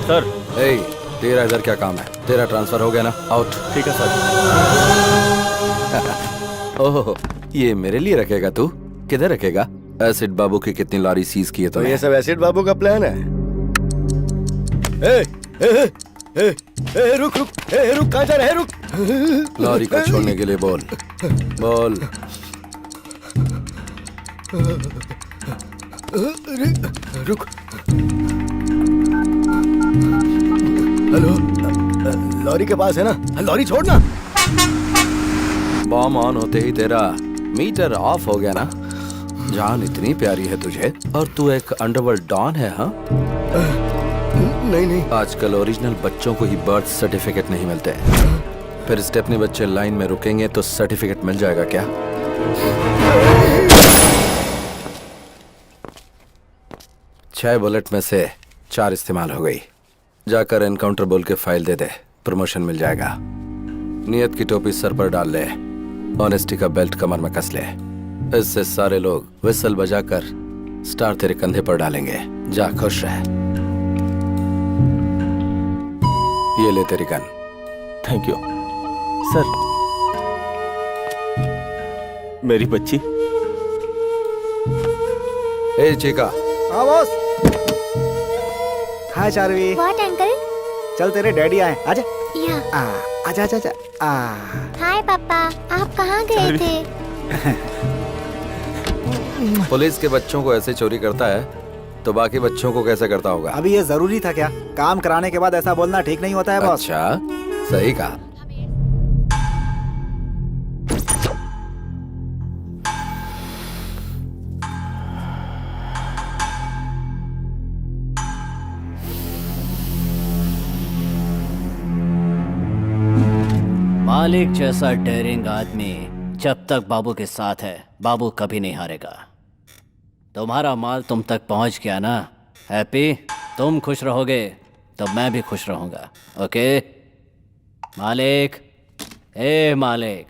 सर, ए, तेरा इधर क्या काम है? तेरा ट्रांसफर हो गया ना? आउट। ठीक है सर। ओहो, ये मेरे लिए रखेगा तू? किधर रखेगा? एसिड बाबू की कितनी लॉरी सीज की है तो तूने? ये सब एसिड बाबू का प्लान है। ए, ए, ए, ए, ए, रुक रुक, ए, रुक, कहाँ जा रहा है? रुक। लॉरी को छोड़ने के लिए बोल। बोल। रुक। हेलो, लॉरी के पास है ना? लॉरी छोड़ना। बॉम्ब ऑन होते ही तेरा मीटर ऑफ हो गया ना? जान इतनी प्यारी है तुझे और तू एक अंडरवर्ल्ड डॉन है, हाँ? नहीं नहीं, आजकल ओरिजिनल बच्चों को ही बर्थ सर्टिफिकेट नहीं मिलते। फिर स्टेपनी बच्चे लाइन में रुकेंगे तो सर्टिफिकेट मिल जाएगा क्या? 6 बुलेट में से 4 इस्तेमाल हो गई। जाकर एनकाउंटर बोल के फाइल दे दे, प्रमोशन मिल जाएगा। नियत की टोपी सर पर डाल ले, ऑनेस्टी का बेल्ट कमर में कस ले। इससे सारे लोग विसल बजाकर स्टार तेरे कंधे पर डालेंगे। जा, खुश रह। ये ले तेरी गन। Thank you sir. मेरी बच्ची। ए चिका, हाँ बॉस। हाय चारवी। What uncle? चल तेरे डैडी आए, आजा। या। आजा आजा आजा। हाय पापा, आप कहाँ गए थे? पुलिस के बच्चों को ऐसे चोरी करता है तो बाकी बच्चों को कैसे करता होगा? अभी ये जरूरी था क्या? काम कराने के बाद ऐसा बोलना ठीक नहीं होता है बॉस। अच्छा, सही कहा। मालिक जैसा डेयरिंग आदमी जब तक बाबू के साथ है, बाबू कभी नहीं हारेगा। तुम्हारा माल तुम तक पहुंच गया ना? हैप्पी? तुम खुश रहोगे तो मैं भी खुश रहूंगा। ओके मालिक? ए मालिक,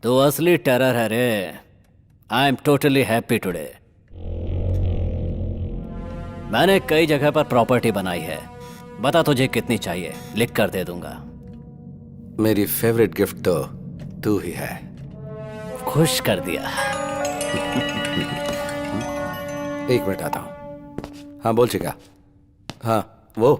तू असली टेरर है रे। I am totally happy today. मैंने कई जगह पर प्रॉपर्टी बनाई है। बता तुझे कितनी चाहिए, लिख कर दे दूंगा। मेरी फेवरेट गिफ्ट तो तू ही है। खुश कर दिया। एक मिनट आता हूँ। हाँ बोल चिका। हाँ वो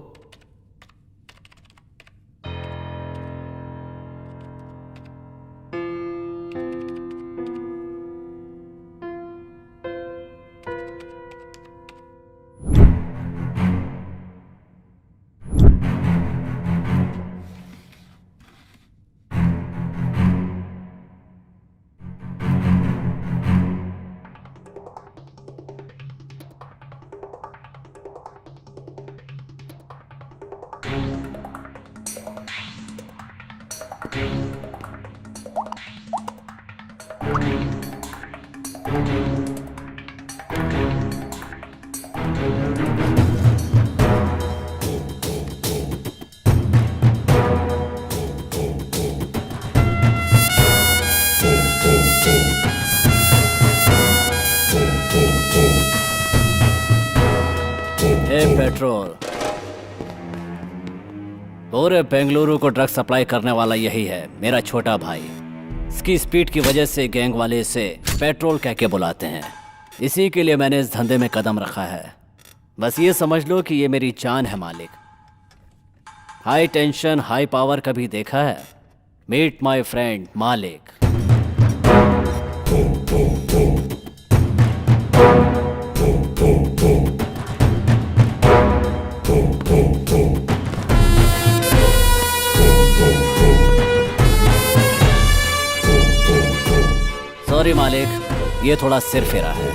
पेट्रोल। पूरे बेंगलुरु को ड्रग सप्लाई करने वाला यही है, मेरा छोटा भाई। इसकी स्पीड की वजह से गैंग वाले इसे पेट्रोल कह के बुलाते हैं। इसी के लिए मैंने इस धंधे में कदम रखा है। बस ये समझ लो कि ये मेरी जान है मालिक। हाई टेंशन हाई पावर कभी देखा है? मीट माय फ्रेंड मालिक। सॉरी मालिक, ये थोड़ा सिर फेरा है।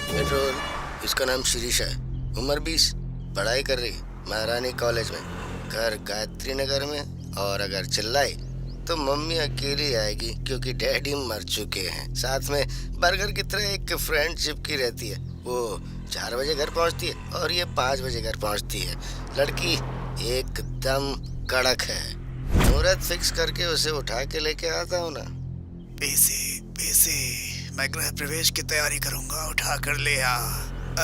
पेट्रोल, इसका नाम शिरीष है, उम्र 20, पढ़ाई कर रही महारानी कॉलेज में, घर गायत्री नगर में, और अगर चिल्लाई तो मम्मी अकेली आएगी क्योंकि डैडी मर चुके हैं। साथ में बर्गर की तरह एक फ्रेंड चिपकी रहती है। वो 4 बजे घर पहुंचती है और ये 5 बजे घर पहुंचती है। लड़की एकदम कड़क है। मुहूर्त फिक्स करके उसे उठा के लेके आता हूँ ना। पीसी, मैं गृह प्रवेश की तैयारी करूंगा, उठा कर ले आ,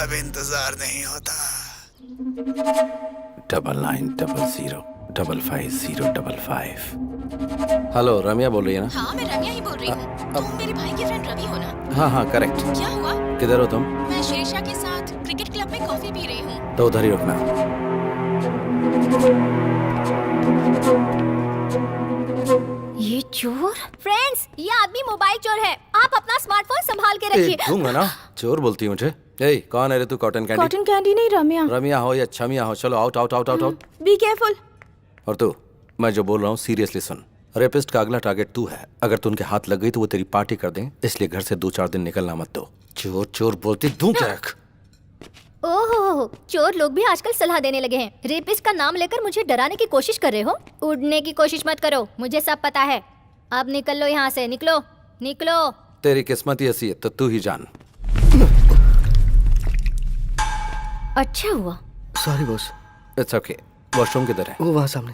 अब इंतजार नहीं होता। 9900550555। हेलो, रम्या बोल रही है ना? हाँ, मैं रम्या ही बोल रही हूँ। तुम मेरे भाई की फ्रेंड रवि हो ना? हाँ, करेक्ट। क्या हुआ? किधर हो तुम? मैं शीर्षा के साथ क्रिकेट क्लब में कॉफी पी रही हूँ। तो उधर ही रुकना। ये चोर? फ्रेंड्स, ये आदमी मोबाइल चोर है। आप अपना स्मार्टफोन संभाल के रखिए। दूंगा ना। चोर बोलती है मुझे। ए, कौन है रे तू? Cotton candy? कॉटन कैंडी नहीं, रम्या। रम्या हो या छमिया हो, चलो out out out out out. Be careful. और तू, मैं जो बोल रहा हूँ सीरियसली सुन। रेपिस्ट का अगला टारगेट तू है। अगर तू उनके हाथ लग गई तो वो तेरी पार्टी कर दें, इसलिए घर से 2-4 दिन निकलना मत दो। चोर चोर बोलती दूं क्या? ओहो, चोर लोग भी आजकल सलाह देने लगे हैं। रेपिस्ट का नाम लेकर मुझे डराने की कोशिश कर रहे हो? उड़ने की कोशिश मत करो, मुझे सब पता है। अब निकल लो यहाँ से, निकलो निकलो। तेरी किस्मत ही ऐसी है तो तू ही जान। अच्छा हुआ। Sorry boss. It's okay. Washroom किधर है? वो वहाँ सामने।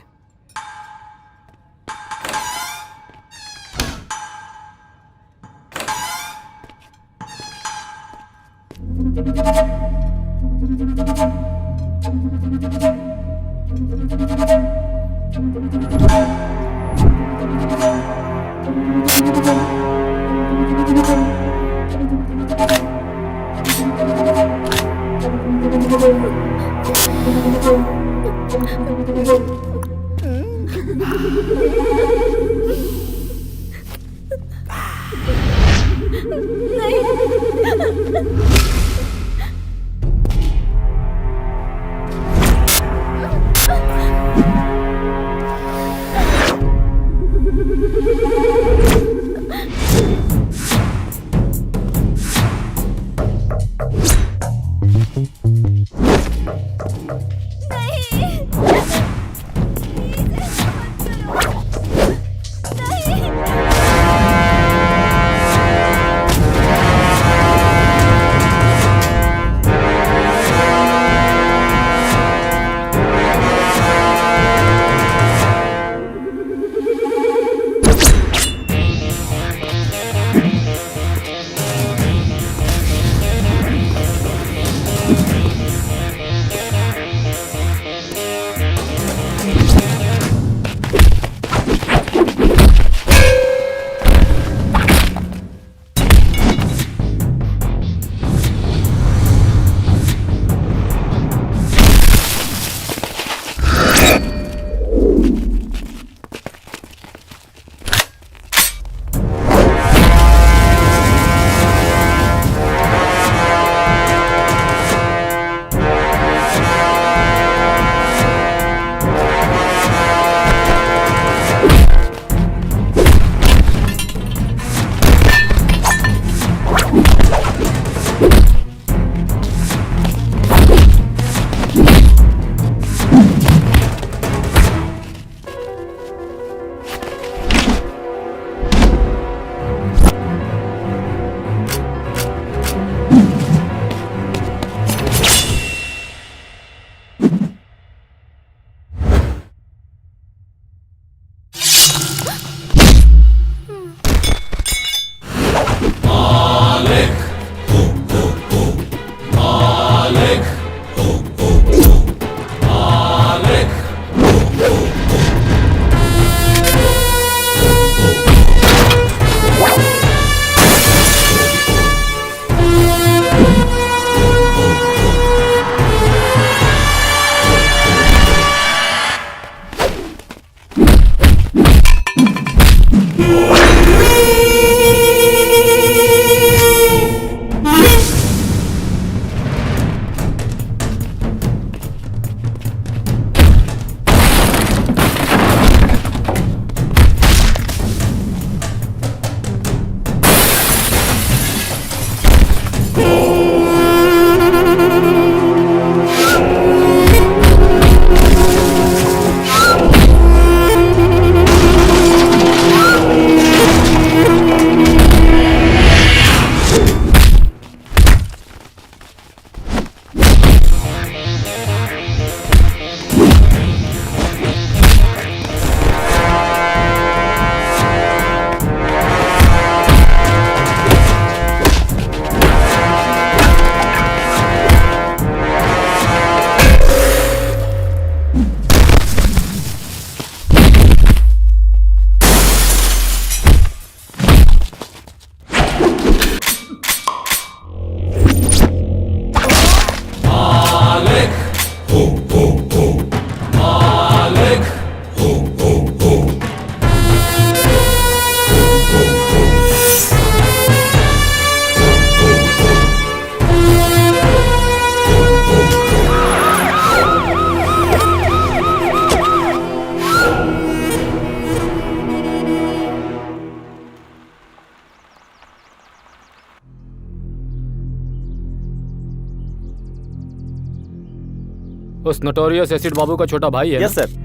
उस नोटोरियस एसिड बाबू का छोटा भाई है यस सर।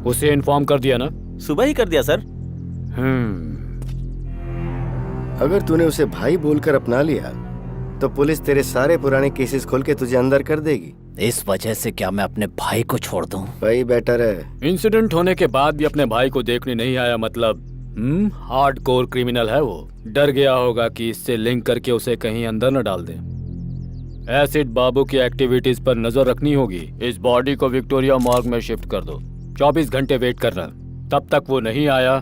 उसे इन्फॉर्म कर दिया ना? सुबह ही कर दिया सर। अगर तूने उसे भाई बोलकर अपना लिया तो पुलिस तेरे सारे पुराने केसेस खोल के तुझे अंदर कर देगी। इस वजह से क्या मैं अपने भाई को छोड़ दूं? वही बेटर है। इंसिडेंट होने के बाद भी अपने भाई को देखने नहीं आया, मतलब हार्डकोर क्रिमिनल है वो। डर गया होगा कि इससे लिंक करके उसे कहीं अंदर न डाल दें। एसिड बाबू की एक्टिविटीज पर नजर रखनी होगी। इस बॉडी को विक्टोरिया मॉर्ग में शिफ्ट कर दो। 24 घंटे वेट करना। तब तक वो नहीं आया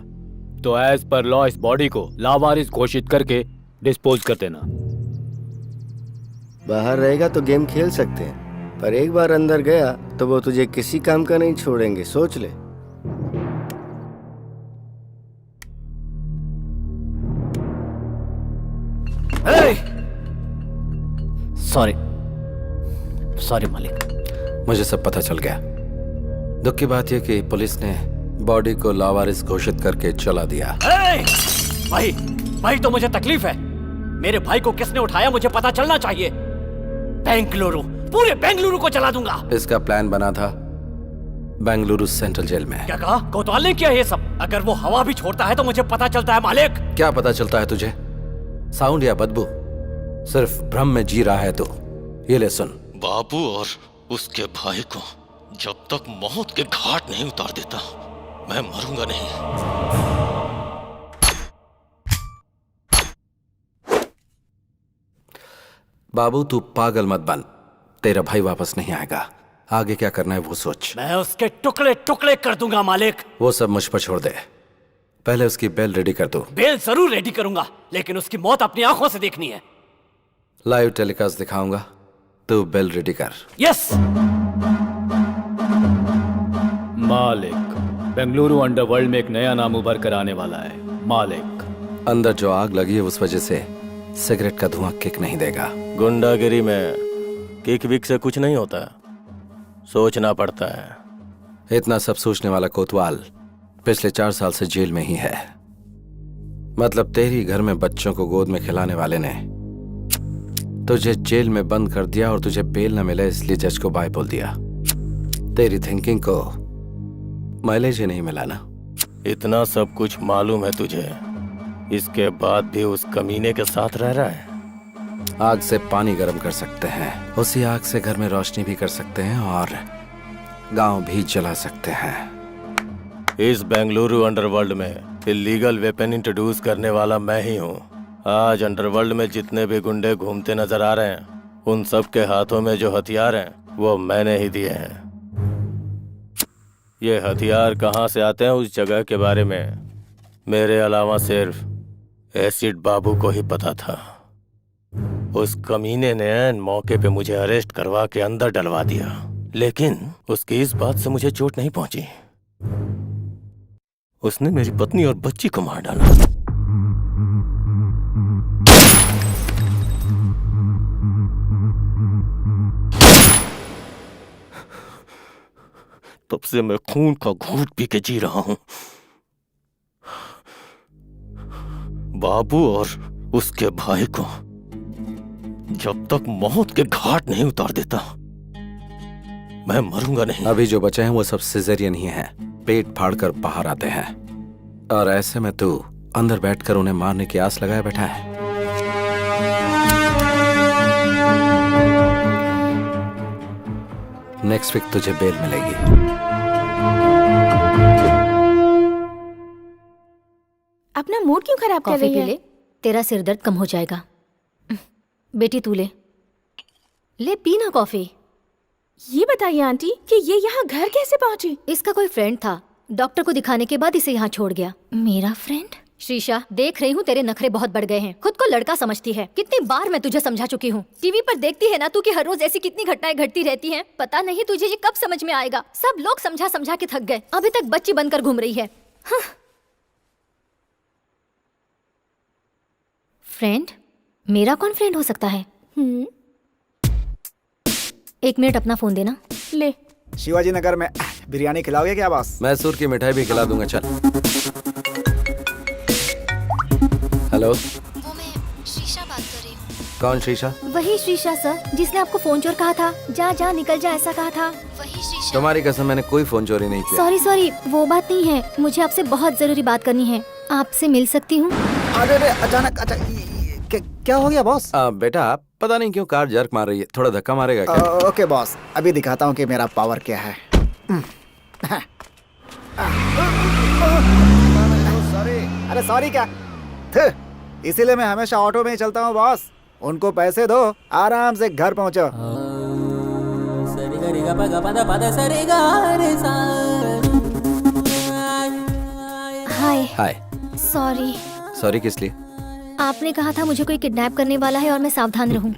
तो एज पर लॉ इस बॉडी को लावारिस घोषित करके डिस्पोज कर देना। बाहर रहेगा तो गेम खेल सकते हैं, पर एक बार अंदर गया तो वो तुझे किसी काम का नहीं छोड़ेंगे, सोच ले। सॉरी मालिक। मुझे सब पता चल गया। दुख की बात यह कि पुलिस ने बॉडी को लावारिस घोषित करके चला दिया। भाई तो मुझे तकलीफ है। मेरे भाई को किसने उठाया मुझे पता चलना चाहिए। बेंगलुरु, पूरे बेंगलुरु को जला दूंगा। इसका प्लान बना था बेंगलुरु सेंट्रल जेल में। क्या कहा? कोतवाल ने किया ये सब? अगर वो हवा भी छोड़ता है तो मुझे पता चलता है मालिक। क्या पता चलता है तुझे? साउंड या बदबू? सिर्फ भ्रम में जी रहा है तू। ये ले सुन। बाबू और उसके भाई को जब तक मौत के घाट नहीं उतार देता मैं मरूंगा नहीं। बाबू तू पागल मत बन। तेरा भाई वापस नहीं आएगा। आगे क्या करना है वो सोच। मैं उसके टुकड़े टुकड़े कर दूंगा मालिक। वो सब मुझ पर छोड़ दे। पहले उसकी बेल रेडी कर दो। बेल जरूर रेडी करूंगा, लेकिन उसकी मौत अपनी आंखों से देखनी है। लाइव टेलीकास्ट दिखाऊंगा, तू बेल रेडी कर। यस मालिक, बेंगलुरु अंडरवर्ल्ड में एक नया नाम उभर कर आने वाला है। मालिक, अंदर जो आग लगी है उस वजह से सिगरेट का धुआं किक नहीं देगा। गुंडागिरी में किक विक से कुछ नहीं होता, सोचना पड़ता है। इतना सब सोचने वाला कोतवाल पिछले 4 साल से जेल में ही है। मतलब तेरी घर में बच्चों को गोद में खिलाने वाले ने तुझे जेल में बंद कर दिया और तुझे बेल न मिले इसलिए जज को बाय बोल दिया। तेरी थिंकिंग को माइलेज ही नहीं मिला ना। इतना सब कुछ मालूम है तुझे, इसके बाद भी उस कमीने के साथ रह रहा है। आग से पानी गर्म कर सकते हैं, उसी आग से घर में रोशनी भी कर सकते हैं और गांव भी जला सकते हैं। इस बेंगलुरु अंडरवर्ल्ड में इलीगल वेपन इंट्रोड्यूस करने वाला मैं ही हूँ। आज अंडरवर्ल्ड में जितने भी गुंडे घूमते नजर आ रहे हैं, उन सब के हाथों में जो हथियार हैं वो मैंने ही दिए हैं। ये हथियार कहाँ से आते हैं उस जगह के बारे में मेरे अलावा सिर्फ एसिड बाबू को ही पता था। उस कमीने ने ऐन मौके पे मुझे अरेस्ट करवा के अंदर डलवा दिया, लेकिन उसकी इस बात से मुझे चोट नहीं पहुंची। उसने मेरी पत्नी और बच्ची को मार डाला। तब से मैं खून का घूंट पी के जी रहा हूं। बाबू और उसके भाई को जब तक मौत के घाट नहीं उतार देता मैं मरूंगा नहीं। अभी जो बचे हैं वो सब सिजेरियन ही हैं, पेट फाड़कर बाहर आते हैं। और ऐसे में तू अंदर बैठकर उन्हें मारने की आस लगाए बैठा है। नेक्स्ट वीक तुझे बेल मिलेगी। अपना मूड क्यों खराब कर कॉफी रही पी है? ले, तेरा सिर दर्द कम हो जाएगा। बेटी तू ले पी ना कॉफी। ये बताइए आंटी कि ये यहाँ घर कैसे पहुँची? इसका कोई फ्रेंड था, डॉक्टर को दिखाने के बाद इसे यहाँ छोड़ गया। मेरा फ्रेंड? शीशा, देख रही हूँ तेरे नखरे बहुत बढ़ गए हैं। खुद को लड़का समझती है। कितनी बार मैं तुझे समझा चुकी हूँ। टीवी पर देखती है ना तू कि हर रोज ऐसी कितनी घटनाएं घटती रहती हैं। पता नहीं तुझे ये कब समझ में आएगा। सब लोग समझा समझा के थक गए, अभी तक बच्ची बनकर घूम रही है। हाँ। फ्रेंड? मेरा कौन फ्रेंड हो सकता है? 1 मिनट अपना फोन देना। ले। शिवाजी नगर में बिरयानी खिलाओगे क्या बॉस? मैसूर की मिठाई भी खिला दूंगा। चल। हेलो, वो मैं शीशा बात कौन शीशा? वही शीशा सर, जिसने आपको फोन चोर कहा था। जा जा निकल जा ऐसा कहा था, वही शीशा। तुम्हारी कसम, मैंने कोई फोन चोरी नहीं किया। सॉरी सॉरी, वो बात नहीं है। मुझे आपसे बहुत जरूरी बात करनी है। आपसे मिल सकती हूँ? अरे अरे अचानक क्या हो गया बॉस? बेटा पता नहीं क्यों कार जर्क मार रही है, थोड़ा धक्का मारेगा क्या? ओके बॉस, अभी दिखाता हूँ कि मेरा पावर क्या है। सॉरी, अरे सॉरी क्या? इसीलिए मैं हमेशा ऑटो में ही चलता हूँ बॉस। उनको पैसे दो, आराम से घर पहुँचो। हाय। हाय। सॉरी। सॉरी किस लिए? आपने कहा था मुझे कोई किडनैप करने वाला है और मैं सावधान रहूं,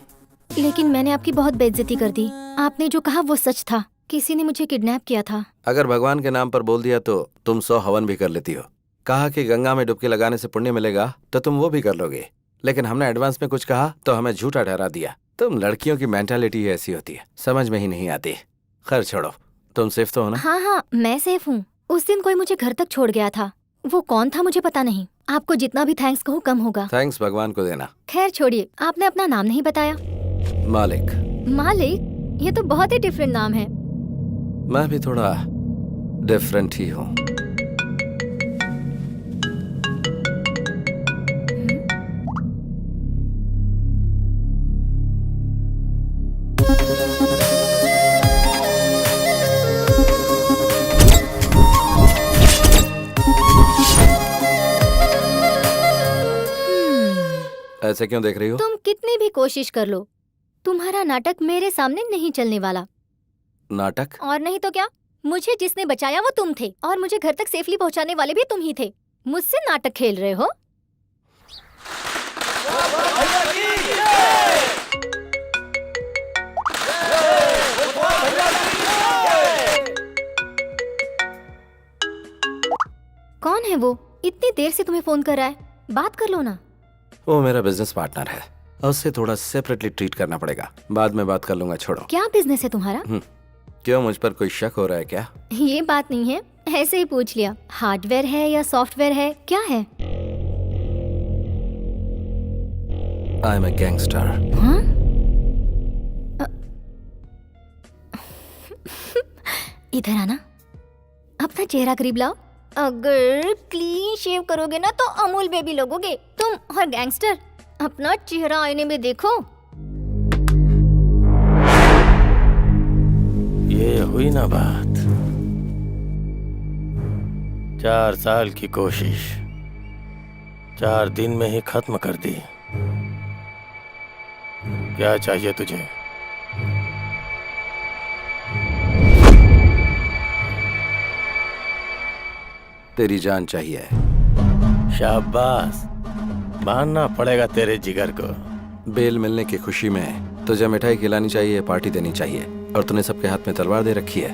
लेकिन मैंने आपकी बहुत बेइज्जती कर दी। आपने जो कहा वो सच था, किसी ने मुझे किडनैप किया था। अगर भगवान के नाम पर बोल दिया तो तुम 100 हवन भी कर लेती हो। कहा कि गंगा में डुबकी लगाने से पुण्य मिलेगा तो तुम वो भी कर लोगे, लेकिन हमने एडवांस में कुछ कहा तो हमें झूठा ठहरा दिया। तुम लड़कियों की मेंटालिटी ही ऐसी होती है, समझ में ही नहीं आती। खैर छोड़ो, तुम सेफ तो हो ना? हाँ हाँ, मैं सेफ हूँ। उस दिन कोई मुझे घर तक छोड़ गया था, वो कौन था मुझे पता नहीं। आपको जितना भी थैंक्स कहूँ कम होगा। थैंक्स भगवान को देना। खैर छोड़िए, आपने अपना नाम नहीं बताया। मालिक। मालिक? ये तो बहुत ही डिफरेंट नाम है। मैं भी थोड़ा डिफरेंट ही हूँ। ऐसे क्यों देख रही हो? तुम कितनी भी कोशिश कर लो, तुम्हारा नाटक मेरे सामने नहीं चलने वाला। नाटक? और नहीं तो क्या, मुझे जिसने बचाया वो तुम थे और मुझे घर तक सेफली पहुंचाने वाले भी तुम ही थे। मुझसे नाटक खेल रहे हो? कौन है वो? इतनी देर से तुम्हें फोन कर रहा है, बात कर लो ना। वो मेरा बिजनेस पार्टनर है, उससे थोड़ा सेपरेटली ट्रीट करना पड़ेगा। बाद में बात कर लूंगा, छोड़ो। क्या बिजनेस है तुम्हारा? क्यों, मुझ पर कोई शक हो रहा है क्या? ये बात नहीं है, ऐसे ही पूछ लिया। हार्डवेयर है या सॉफ्टवेयर है, क्या है? I am a gangster. हाँ? इधर आना, अपना चेहरा करीब लाओ। अगर क्लीन शेव करोगे ना तो अमूल बेबी लगोगे तुम। और गैंगस्टर, अपना चेहरा आईने में देखो। ये हुई ना बात। 4 साल की कोशिश 4 दिन में ही खत्म कर दी। क्या चाहिए तुझे? तेरी जान चाहिए। शाबाश, मानना पड़ेगा तेरे जिगर को। बेल मिलने की खुशी में तुझे मिठाई खिलानी चाहिए, पार्टी देनी चाहिए, और तूने सबके हाथ में तलवार दे रखी है।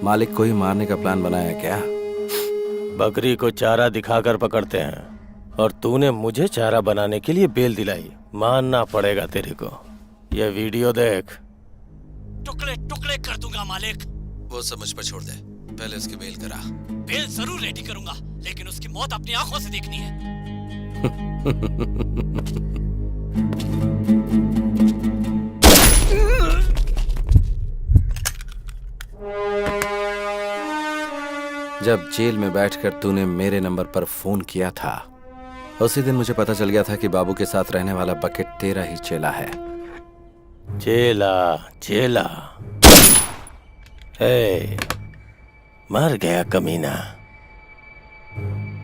मालिक को ही मारने का प्लान बनाया है क्या? बकरी को चारा दिखाकर पकड़ते हैं और तूने मुझे चारा बनाने के लिए बेल दिलाई। मानना पड़ेगा तेरे को। ये वीडियो देख। टुकड़े टुकड़े कर दूंगा मालिक। वो सब मुझ पर छोड़ दे, पहले उसकी बेल करा। बेल जरूर रेडी करूंगा, लेकिन उसकी मौत अपनी आंखों से देखनी है। जब जेल में बैठकर तूने मेरे नंबर पर फोन किया था, उसी दिन मुझे पता चल गया था कि बाबू के साथ रहने वाला बकेट तेरा ही चेला है। चेला चेला, हे, मर गया कमीना।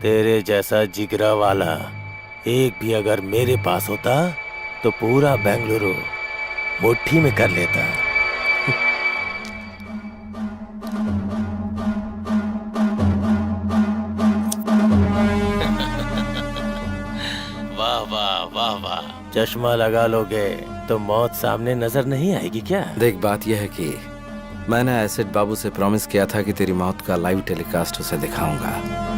तेरे जैसा जिगरा वाला एक भी अगर मेरे पास होता तो पूरा बेंगलुरु मुट्ठी में कर लेता। वाह वाह वाह वाह, चश्मा लगा लोगे तो मौत सामने नजर नहीं आएगी क्या? देख, बात यह है कि मैंने एसिड बाबू से प्रॉमिस किया था कि तेरी मौत का लाइव टेलीकास्ट उसे दिखाऊंगा।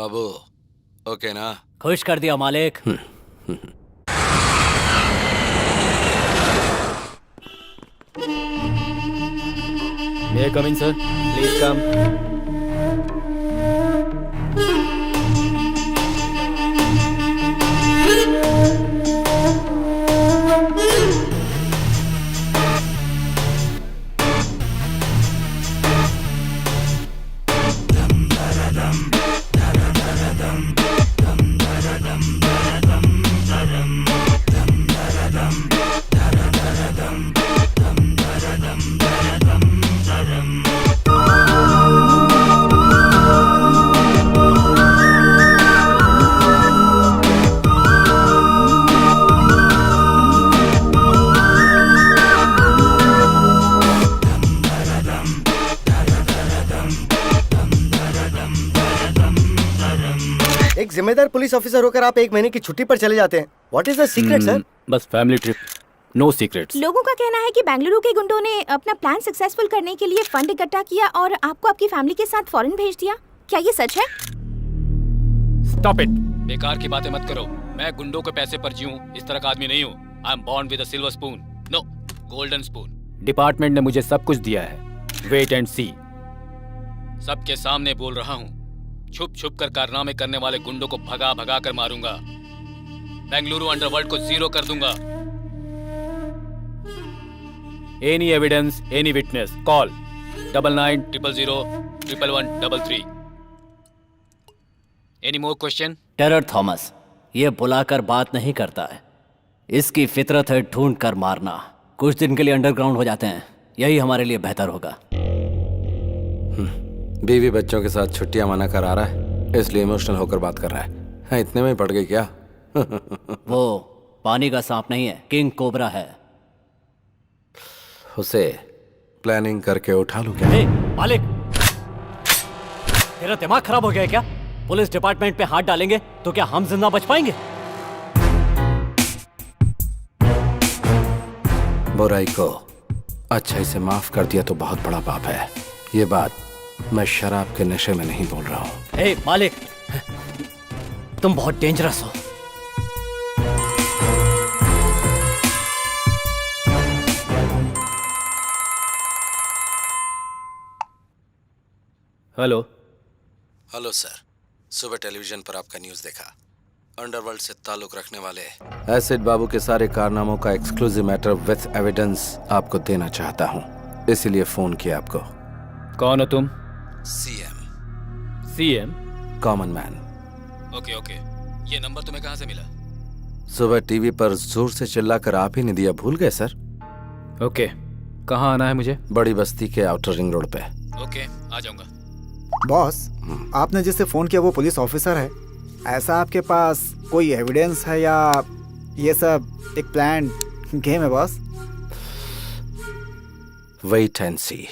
बाबू ओके ना? खुश कर दिया मालिक। मे कम इन सर? Please come. एक जिम्मेदार पुलिस ऑफिसर होकर आप 1 महीने की छुट्टी पर चले जाते हैं। What is the secret sir? बस फैमिली ट्रिप, नो सीक्रेट्स। लोगों का कहना है कि बेंगलुरु के गुंडों ने अपना प्लान सक्सेसफुल करने के लिए फंड इकट्ठा किया और आपको आपकी फैमिली के साथ फॉरेन भेज दिया। क्या ये सच है? स्टॉप इट, बेकार की बातें मत करो। मैं गुंडों के पैसे पर जीऊं इस तरह का आदमी नहीं हूँ। I am born with a silver spoon, no golden spoon. Department ने मुझे सब कुछ दिया है, वेट एंड सी। सबके सामने बोल रहा हूँ, छुप छुप कर कारनामे करने वाले गुंडों को भगा भगा कर मारूंगा। बेंगलुरु अंडरवर्ल्ड को जीरो कर दूंगा। Any evidence, any witness, call 9900011133। Any more question? Terror Thomas ये बुलाकर बात नहीं करता है, इसकी फितरत है ढूंढ कर मारना। कुछ दिन के लिए अंडरग्राउंड हो जाते हैं, यही हमारे लिए बेहतर होगा। बीवी बच्चों के साथ छुट्टियां मना कर आ रहा है, इसलिए इमोशनल होकर बात कर रहा है। हाँ, इतने में ही पड़ गई क्या? वो पानी का सांप नहीं है, किंग कोबरा है। उसे प्लानिंग करके उठा लूं क्या? ए, मालिक तेरा दिमाग खराब हो गया है क्या? पुलिस डिपार्टमेंट पे हाथ डालेंगे तो क्या हम जिंदा बच पाएंगे? बुराई को अच्छाई से माफ कर दिया तो बहुत बड़ा पाप है। ये बात मैं शराब के नशे में नहीं बोल रहा हूँ। ए मालिक, तुम बहुत डेंजरस हो। हेलो। हेलो सर, सुबह टेलीविजन पर आपका न्यूज़ देखा। अंडरवर्ल्ड से ताल्लुक रखने वाले एसिड बाबू के सारे कारनामों का एक्सक्लूसिव मैटर विथ एविडेंस आपको देना चाहता हूँ, इसीलिए फोन किया आपको। कौन हो तुम? CM. CM? Common man. Okay okay, ये नंबर तुम्हें कहाँ से मिला? सुबह टीवी पर जोर से चिल्लाकर आप ही ने दिया, भूल गए सर? ओके, कहाँ आना है मुझे? बड़ी बस्ती के आउटर रिंग रोड पे। ओके, आ जाऊंगा। बॉस, आपने जिससे फोन किया वो पुलिस ऑफिसर है। ऐसा आपके पास कोई एविडेंस है या ये सब एक प्लान गेम है boss? Wait and see.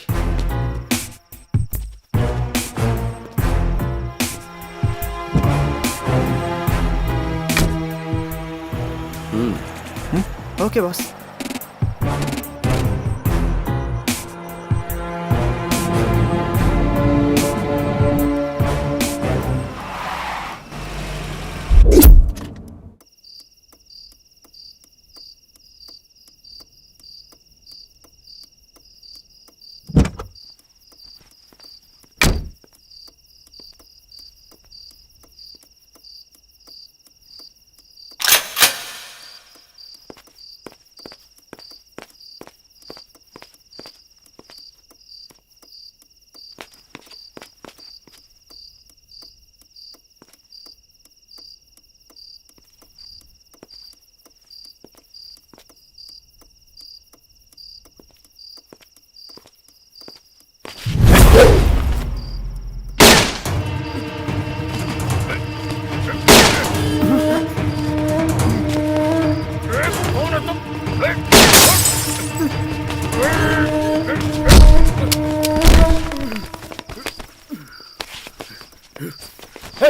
Okay boss.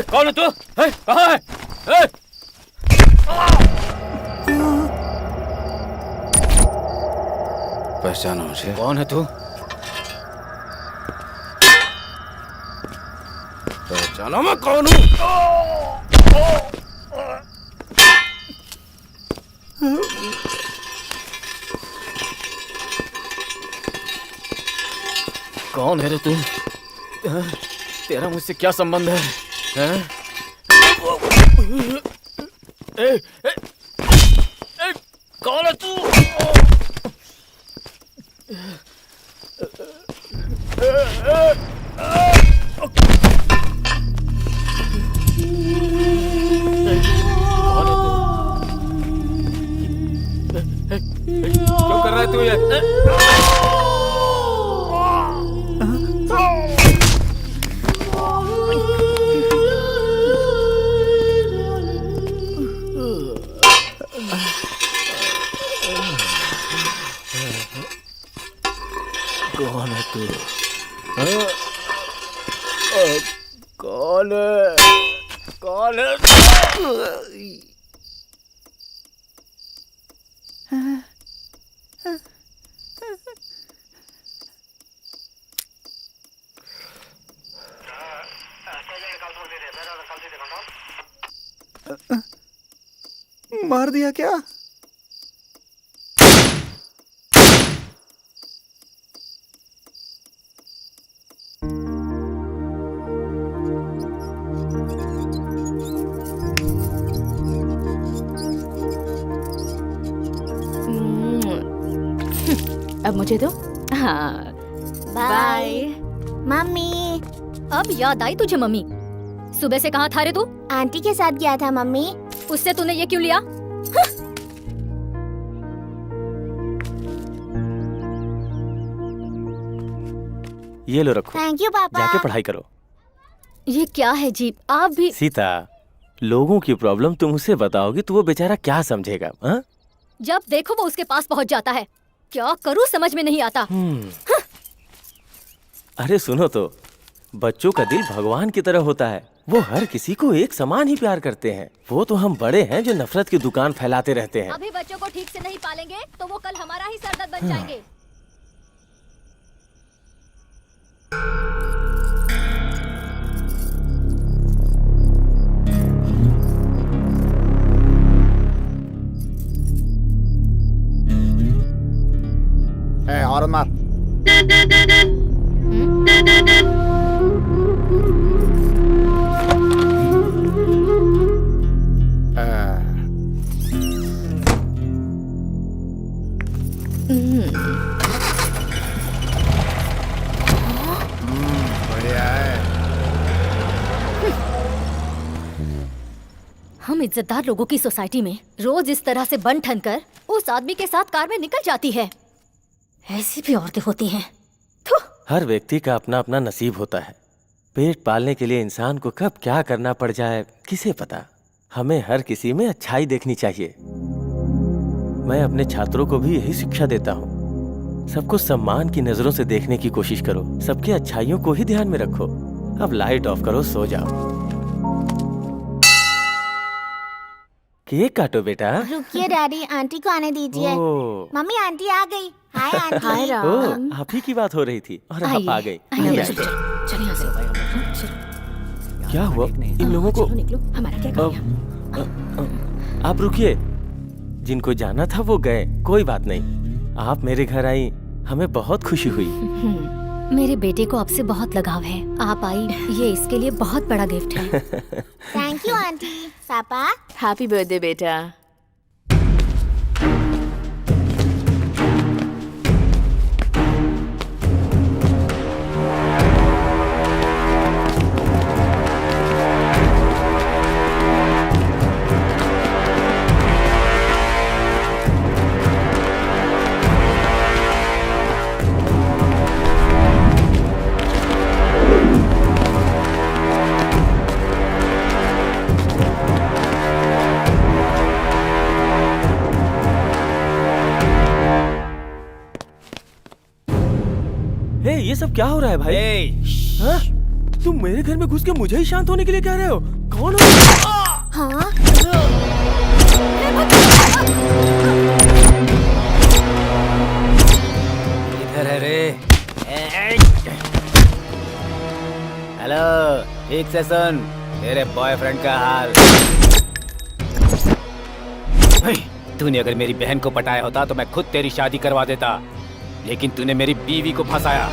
कौन है तू? कहाँ है? पहचानो मुझे? कौन है तू? जानो मैं कौन हूँ? कौन है रे तू? तेरा मुझसे क्या संबंध है? हैं? कौन है तू? क्यों कर रहा है तू ये? कौन है तू? कौन है? कौन है? मार दिया क्या? अब मुझे दो। हाँ बाय। मम्मी, अब याद आई तुझे मम्मी? सुबह से कहाँ था रे तू? आंटी के साथ गया था मम्मी। उससे तूने ये क्यों लिया? ये लो रखो, थैंक यू पापा। जाके पढ़ाई करो। ये क्या है जीप? आप भी सीता, लोगों की प्रॉब्लम तुम उसे बताओगी तो वो बेचारा क्या समझेगा? हाँ? जब देखो वो उसके पास पहुंच जाता है। क्या करूं समझ में नहीं आता। अरे सुनो तो, बच्चों का दिल भगवान की तरह होता है। वो हर किसी को एक समान ही प्यार करते हैं। वो तो हम बड़े हैं जो नफरत की दुकान फैलाते रहते हैं। अभी बच्चों को ठीक से नहीं पालेंगे तो वो कल हमारा ही सरदर्द बन जाएंगे। और मार। बढ़िया है। हम इज्जतदार लोगों की सोसाइटी में रोज इस तरह से बन ठन कर उस आदमी के साथ कार में निकल जाती है। ऐसी भी औरतें होती हैं। हर व्यक्ति का अपना अपना नसीब होता है। पेट पालने के लिए इंसान को कब क्या करना पड़ जाए किसे पता। हमें हर किसी में अच्छाई देखनी चाहिए। मैं अपने छात्रों को भी यही शिक्षा देता हूँ। सबको सम्मान की नजरों से देखने की कोशिश करो। सबकी अच्छाइयों को ही ध्यान में रखो। अब लाइट ऑफ करो, सो जाओ। केक काटो बेटा। रुकिए डैडी, आंटी को आने दीजिए। ओह, मम्मी आंटी आ गई। Hi aunty. हाय ओह, आप ही की बात हो रही थी और आप आ गई। चलिए यहाँ से। क्या हुआ इन लोगों को? चलो निकलो, हमारा क्या काम है? आप रुकिए। जिनको जाना था वो गए, कोई बात नहीं। आप मेरे घर आई, हमें बहुत खुशी हुई। मेरे बेटे को आपसे बहुत लगाव है। आप आई, ये इसके लिए बहुत बड़ा गिफ्ट है। Thank you aunty. पापा हैप्पी बर्थडे बेटा। हे, ये सब क्या हो रहा है भाई? हाँ? तुम मेरे घर में घुस के मुझे ही शांत होने के लिए कह रहे हो? कौन हो? हाँ इधर है रे। हेलो, ठीक से सुन, मेरे बॉयफ्रेंड का हाल। तूने अगर मेरी बहन को पटाया होता तो मैं खुद तेरी शादी करवा देता, लेकिन तूने मेरी बीवी को फंसाया।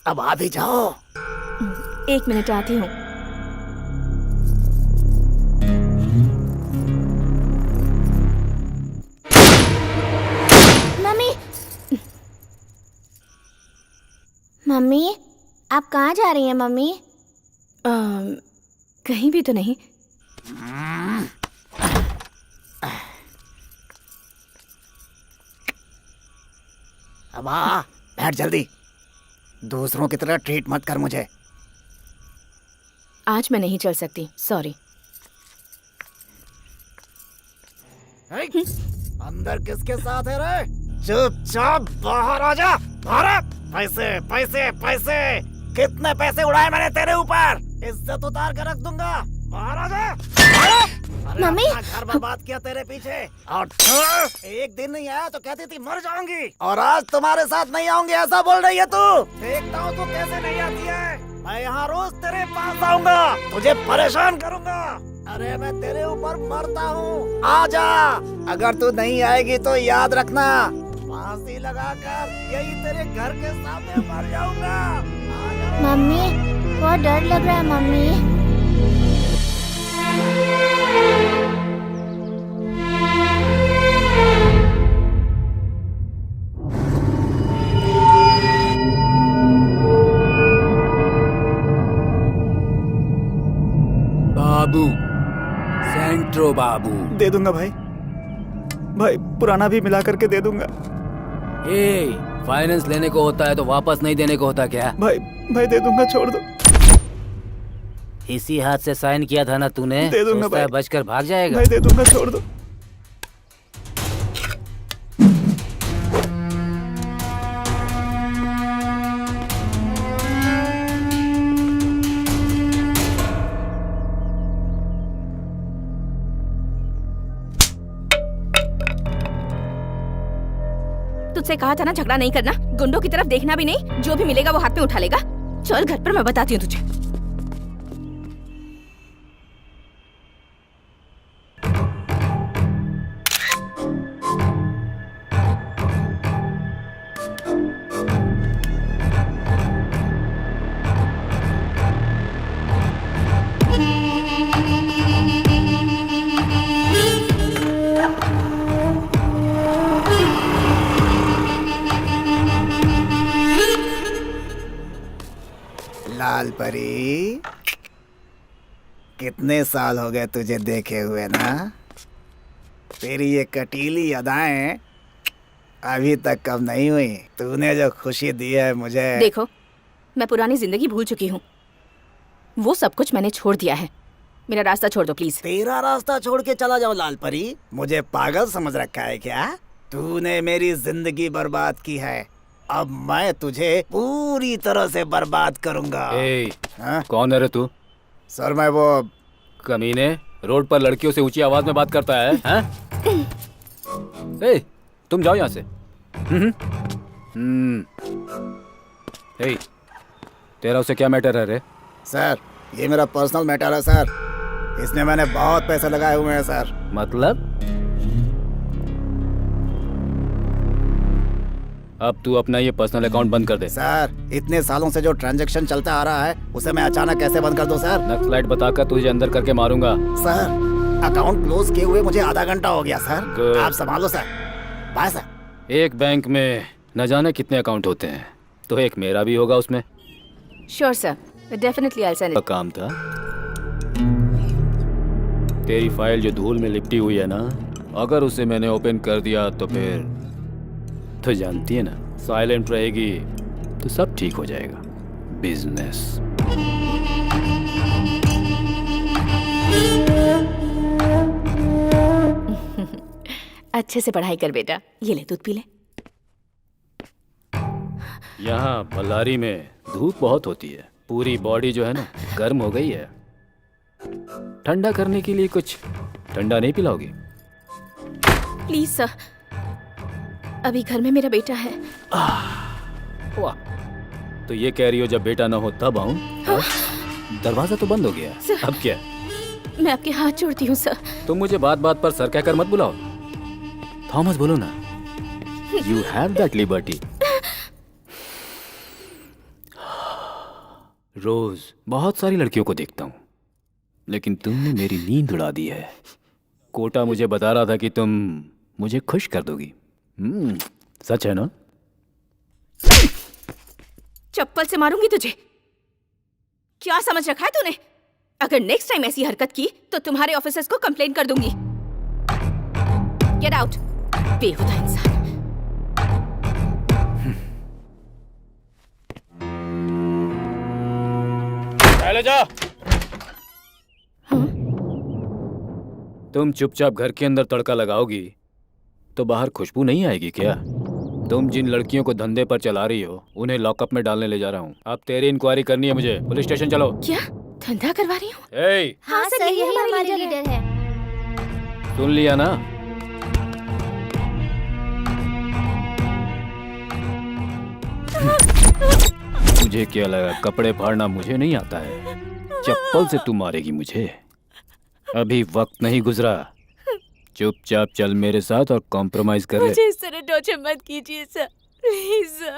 अब आ भी जाओ। 1 मिनट आती हूँ। मम्मी, मम्मी, आप कहाँ जा रही हैं मम्मी? कहीं भी तो नहीं। अब आ, बैठ जल्दी। दूसरों की तरह ट्रीट मत कर मुझे। आज मैं नहीं चल सकती, सॉरी। अंदर किसके साथ है रे? चुपचाप बाहर आ जा। पैसे पैसे पैसे, कितने पैसे उड़ाए मैंने तेरे ऊपर? इज्जत उतार कर रख दूंगा। बाहर आ जा। मम्मी, घर बर्बाद किया तेरे पीछे, और एक दिन नहीं आया तो कहती थी मर जाऊंगी, और आज तुम्हारे साथ नहीं आऊंगी ऐसा बोल रही है तू। देखता हूँ तू कैसे नहीं आती है। मैं यहाँ रोज तेरे पास आऊंगा, तुझे परेशान करूंगा। अरे मैं तेरे ऊपर मरता हूँ, आ जा। अगर तू नहीं आएगी तो याद रखना, फांसी लगाकर यही तेरे घर के सामने मर जाऊंगा। मम्मी, बहुत डर लग रहा है मम्मी। बाबू, सेंट्रो बाबू। दे दूंगा भाई, भाई पुराना भी मिला करके दे दूंगा। ए, फाइनेंस लेने को होता है तो वापस नहीं देने को होता क्या? भाई भाई दे दूंगा, छोड़ दो। इसी हाथ से साइन किया था ना तूने? दे दूंगा सोचता है भाई। बचकर भाग जाएगा? भाई दे दूंगा, छोड़ दो। तुझसे कहा था ना झगड़ा नहीं करना, गुंडों की तरफ देखना भी नहीं, जो भी मिलेगा वो हाथ में उठा लेगा। चल घर पर, मैं बताती हूँ तुझे। लाल परी, कितने साल हो गए तुझे देखे हुए ना? तेरी ये कटीली अदाएं अभी तक कब नहीं हुई। तूने जो खुशी दी है मुझे। देखो, मैं पुरानी जिंदगी भूल चुकी हूँ, वो सब कुछ मैंने छोड़ दिया है। मेरा रास्ता छोड़ दो प्लीज। तेरा रास्ता छोड़ के चला जाओ लाल परी? मुझे पागल समझ रखा है क्या? तूने मेरी जिंदगी बर्बाद की है, अब मैं तुझे पूरी तरह से बर्बाद करूंगा। हाँ? कौन है रे तू? सर मैं वो कमीने, रोड पर लड़कियों से ऊंची आवाज में बात करता है, हैं? ए, तुम जाओ यहाँ से। ए, तेरा उसे क्या मैटर है रे? सर ये मेरा पर्सनल मैटर है सर, इसमें मैंने बहुत पैसे लगाए हुए हैं सर। मतलब? अब तू अपना ये पर्सनल अकाउंट बंद कर दे। सर इतने सालों से जो ट्रांजैक्शन चलता आ रहा है उसे मैं अचानक कैसे बंद कर दूं सर? नक्सलाइट बताकर तुझे अंदर करके मारूंगा। सर अकाउंट क्लोज किए हुए मुझे आधा घंटा हो गया सर। Good. आप संभालो सर। Bye sir. एक बैंक में न जाने कितने अकाउंट होते हैं, तो एक मेरा भी होगा उसमें। Sure sir, definitely I send it. काम था तेरी फाइल जो धूल में लिपटी हुई है ना, अगर उसे मैंने ओपन कर दिया तो फिर तो जानती है ना, साइलेंट रहेगी तो सब ठीक हो जाएगा। बिजनेस। अच्छे से पढ़ाई कर बेटा, ये ले दूध पी ले। यहाँ बल्लारी में धूप बहुत होती है, पूरी बॉडी जो है ना गर्म हो गई है। ठंडा करने के लिए कुछ ठंडा नहीं पिलाओगी? प्लीज सर, अभी घर में मेरा बेटा है। वाह, तो ये कह रही हो जब बेटा ना हो तब आऊं? दरवाजा तो बंद हो गया, अब क्या? मैं आपके हाथ जोड़ती हूँ सर। तुम मुझे बात बात पर सर कहकर मत बुलाओ, थॉमस बोलो ना। You have that liberty. रोज बहुत सारी लड़कियों को देखता हूँ, लेकिन तुमने मेरी नींद उड़ा दी है। कोटा मुझे बता रहा था कि तुम मुझे खुश कर दोगी। सच है ना? चप्पल से मारूंगी तुझे। क्या समझ रखा है तूने? अगर नेक्स्ट टाइम ऐसी हरकत की तो तुम्हारे ऑफिसर्स को कंप्लेन कर दूंगी। गेट आउट, बेहुदा इंसान। चले जा। तुम चुपचाप घर के अंदर तड़का लगाओगी तो बाहर खुशबू नहीं आएगी क्या? तुम जिन लड़कियों को धंधे पर चला रही हो उन्हें लॉकअप में डालने ले जा रहा हूँ। अब तेरी इंक्वायरी करनी है मुझे। पुलिस स्टेशन चलो। क्या धंधा करवा रही हूँ? ए, हाँ सर, यही हमारे लीडर है। सुन लिया ना? मुझे क्या लगा कपड़े फाड़ना मुझे नहीं आता है? चप्पल से तू मारेगी मुझे? अभी वक्त नहीं गुजरा, चुपचाप चल मेरे साथ और कॉम्प्रोमाइज कर ले। मुझे इस तरह टॉर्चर मत कीजिए sir, please sir.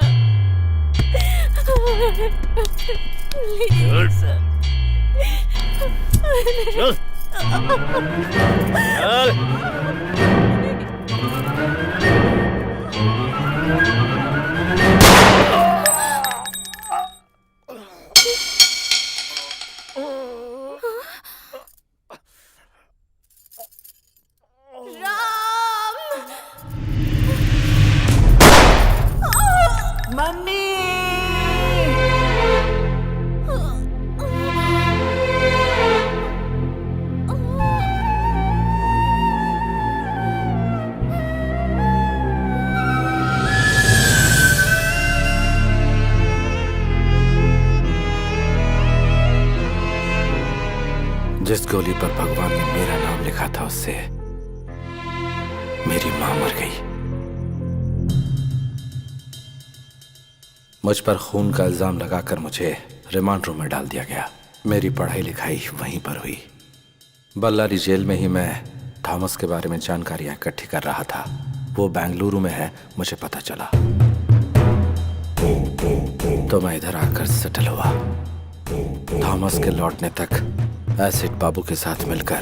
Please sir. चल। जिस गोली पर भगवान ने मेरा नाम लिखा था उससे मेरी मां मर गई। मुझ पर खून का इल्जाम लगाकर मुझे रिमांड रूम में डाल दिया गया। मेरी पढ़ाई लिखाई वहीं पर हुई। बल्लारी जेल में ही मैं थॉमस के बारे में जानकारियां इकट्ठी कर रहा था। वो बेंगलुरु में है, मुझे पता चला तो मैं इधर आकर सेटल हुआ। थॉमस के लौटने तक एसिड बाबू के साथ मिलकर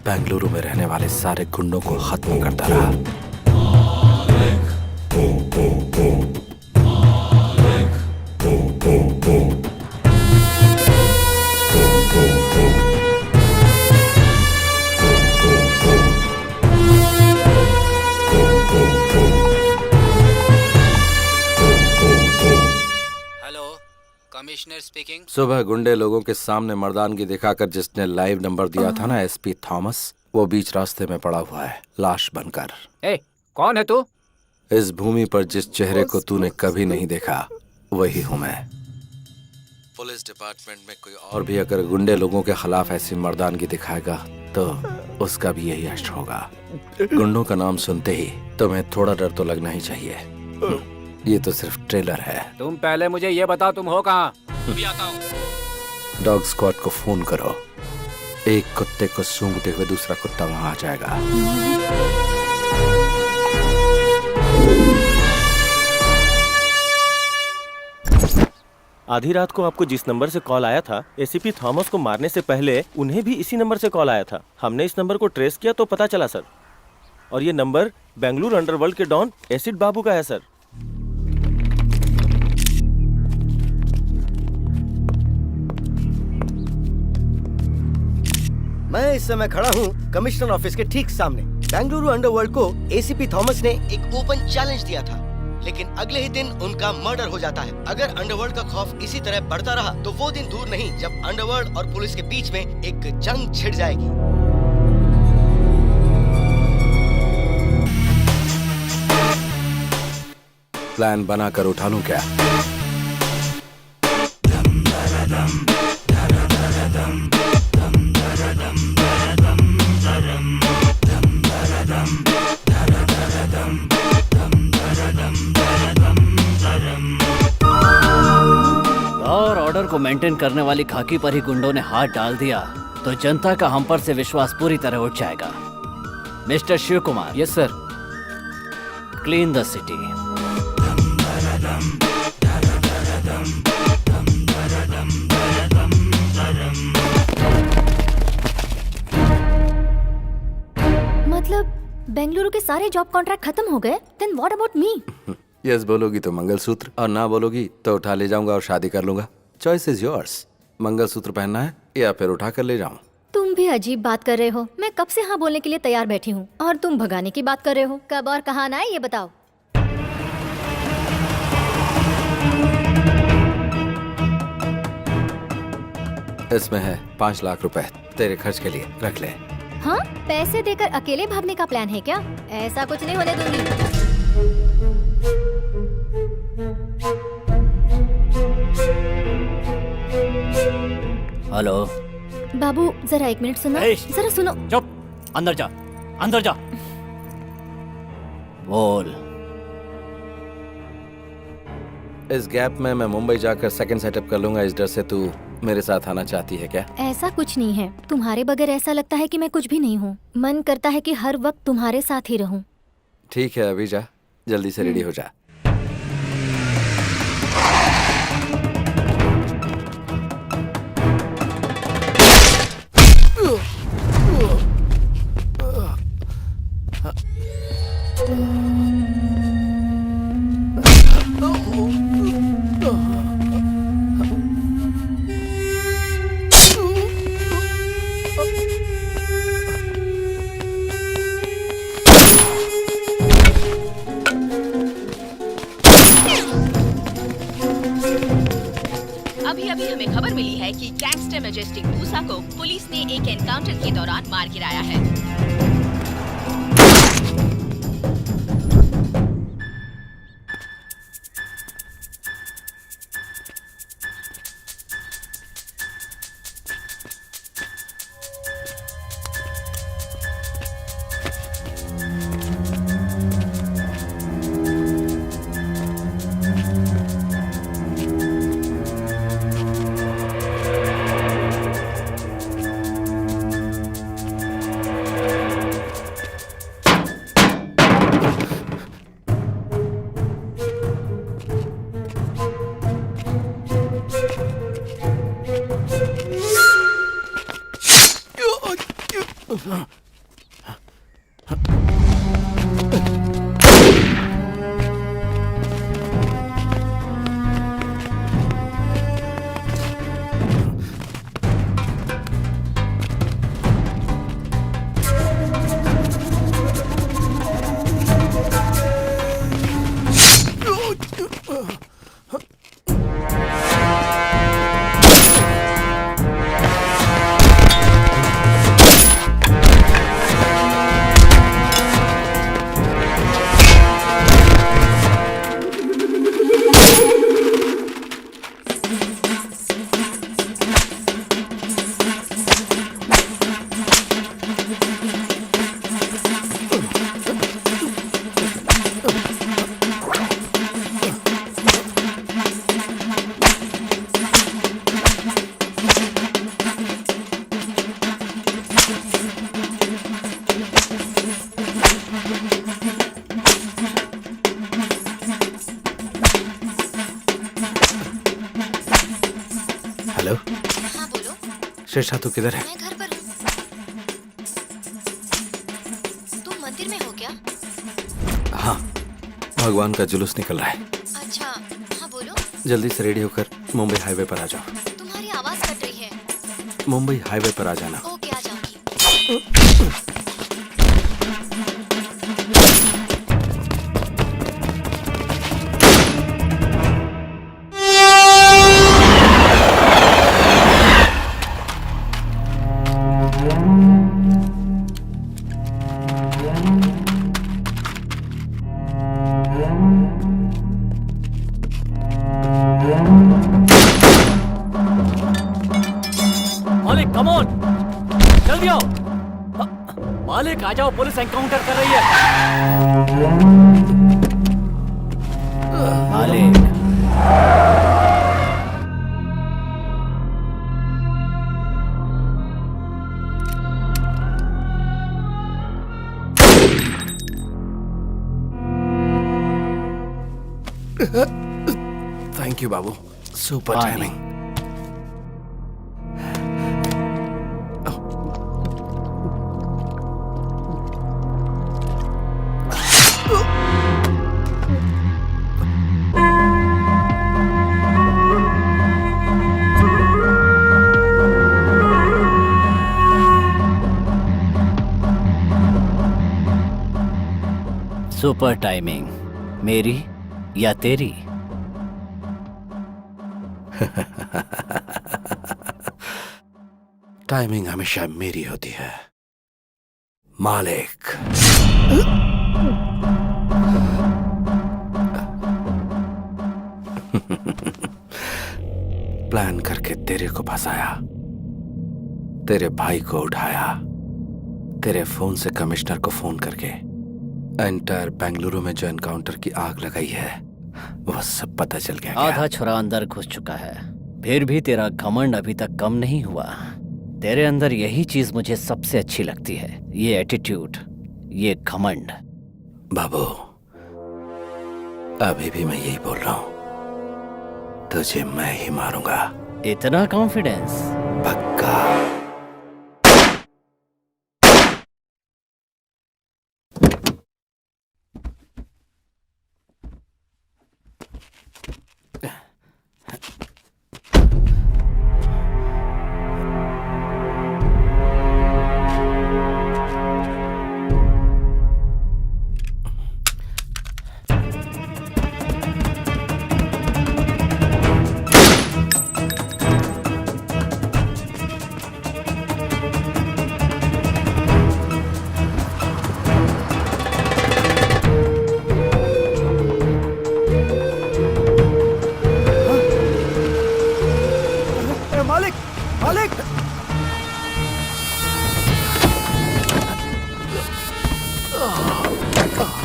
बेंगलुरु में रहने वाले सारे गुंडों को खत्म करता रहा। Commissioner speaking. सुबह गुंडे लोगों के सामने मर्दानगी दिखाकर जिसने लाइव नंबर दिया था ना, एसपी थॉमस, वो बीच रास्ते में पड़ा हुआ है लाश बनकर। ए, कौन है तू? इस भूमि पर जिस चेहरे को तूने कभी नहीं देखा वही हूँ मैं। पुलिस डिपार्टमेंट में कोई और भी अगर गुंडे लोगों के खिलाफ ऐसी मर्दानगी दिखाएगा तो उसका भी यही अष्ट होगा। गुंडों का नाम सुनते ही तुम्हें थोड़ा डर तो लगना ही चाहिए। ये तो सिर्फ ट्रेलर है। तुम पहले मुझे ये बताओ तुम हो कहाँ? अभी आता हूँ। डॉग स्क्वाड को फोन करो। एक कुत्ते को सूंघते हुए दूसरा कुत्ता वहां आ जाएगा। आधी रात को आपको जिस नंबर से कॉल आया था, एसीपी थॉमस को मारने से पहले उन्हें भी इसी नंबर से कॉल आया था। हमने इस नंबर को ट्रेस किया तो पता चला सर, और ये नंबर बेंगलुरु अंडरवर्ल्ड के डॉन एसिड बाबू का है सर। मैं इस समय खड़ा हूँ कमिश्नर ऑफिस के ठीक सामने। बेंगलुरु अंडरवर्ल्ड को एसीपी थॉमस ने एक ओपन चैलेंज दिया था, लेकिन अगले ही दिन उनका मर्डर हो जाता है। अगर अंडरवर्ल्ड का खौफ इसी तरह बढ़ता रहा तो वो दिन दूर नहीं जब अंडरवर्ल्ड और पुलिस के बीच में एक जंग छिड़ जाएगी। प्लान बनाकर उठा लूं क्या? और ऑर्डर को मेंटेन करने वाली खाकी पर ही गुंडों ने हाथ डाल दिया तो जनता का हम पर से विश्वास पूरी तरह उठ जाएगा। Mister Shiv Kumar, yes sir. Clean the city. मतलब बेंगलुरु के सारे जॉब कॉन्ट्रैक्ट खत्म हो गए? Then what about me? Yes बोलोगी तो मंगलसूत्र, और ना बोलोगी तो उठा ले जाऊंगा और शादी कर लूंगा। Choice is yours. मंगलसूत्र पहनना है या फिर उठा कर ले जाऊं? तुम भी अजीब बात कर रहे हो। मैं कब से हाँ बोलने के लिए तैयार बैठी हूँ और तुम भगाने की बात कर रहे हो। कब और कहाँ आना है ये बताओ। इसमें है 5 लाख रुपए तेरे खर्च के लिए, रख ले। हाँ, पैसे देकर अकेले भागने का प्लान है क्या? ऐसा कुछ नहीं होने दूंगी। हेलो बाबू जरा 1 मिनट सुनो। ए, जरा सुनो। चुप, अंदर जा, अंदर जा। बोल। इस गैप में मैं मुंबई जाकर सेकंड सेटअप कर लूंगा। इस डर से तू मेरे साथ आना चाहती है क्या? ऐसा कुछ नहीं है। तुम्हारे बगैर ऐसा लगता है कि मैं कुछ भी नहीं हूँ। मन करता है कि हर वक्त तुम्हारे साथ ही रहूं। ठीक है, अभी जा, जल्दी से रेडी हो जा। अभी अभी हमें खबर मिली है कि गैंगस्टर मैजेस्टिक मूसा को पुलिस ने एक एनकाउंटर के दौरान मार गिराया है। हेलो, हाँ बोलो। शेषा तू किधर है? मैं घर पर हूँ। तुम मंदिर में हो क्या? हाँ, भगवान का जुलूस निकल रहा है। अच्छा, हाँ बोलो। जल्दी से रेडी होकर मुंबई हाईवे पर आ जाओ। तुम्हारी आवाज कट रही है। मुंबई हाईवे पर आ जाना। ओके, आ जाऊंगी। मालिक कम ऑन, जल्दी आओ। मालिक आ जाओ, पुलिस एनकाउंटर कर रही है। मालिक थैंक यू बाबू, सुपर पानी। टाइमिंग। सुपर टाइमिंग, मेरी या तेरी? टाइमिंग हमेशा मेरी होती है मालिक। प्लान करके तेरे को फंसाया, तेरे भाई को उठाया, तेरे फोन से कमिश्नर को फोन करके एंटायर बेंगलुरु में जो एनकाउंटर की आग लगाई है वो सब पता चल गया। आधा छुरा अंदर घुस चुका है, फिर भी तेरा घमंड अभी तक कम नहीं हुआ। तेरे अंदर यही चीज मुझे सबसे अच्छी लगती है, ये एटीट्यूड, ये घमंड। बाबू, अभी भी मैं यही बोल रहा हूं, तुझे मैं ही मारूंगा। इतना कॉन्फिडेंस? पक्का। मालिक, मालिक!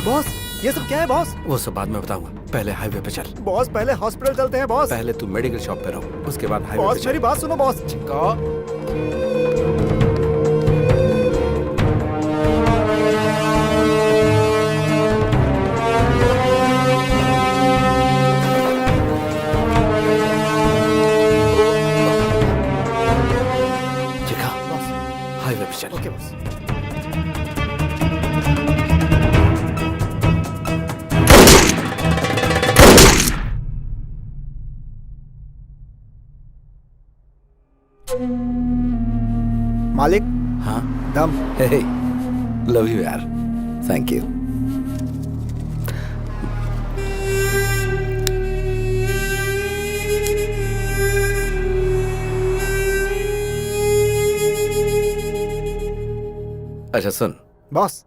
बॉस, ये सब क्या है बॉस? वो सब बाद में बताऊंगा, पहले हाईवे पे चल। बॉस पहले हॉस्पिटल चलते हैं बॉस। पहले तू मेडिकल शॉप पे रहो, उसके बाद हाईवे पे बॉस चल। मेरी बात सुनो बॉस। चिका, हाईवे पे चल। Okay boss. मालिक, हाँ, दम। हे, लव यू यार, थैंक यू। अच्छा सुन बॉस,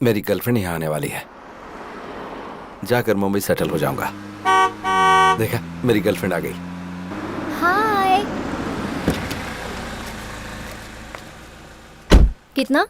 मेरी गर्लफ्रेंड यहाँ आने वाली है, जाकर मुंबई सेटल हो जाऊंगा। देखा, मेरी गर्लफ्रेंड आ गई। हाय। कितना?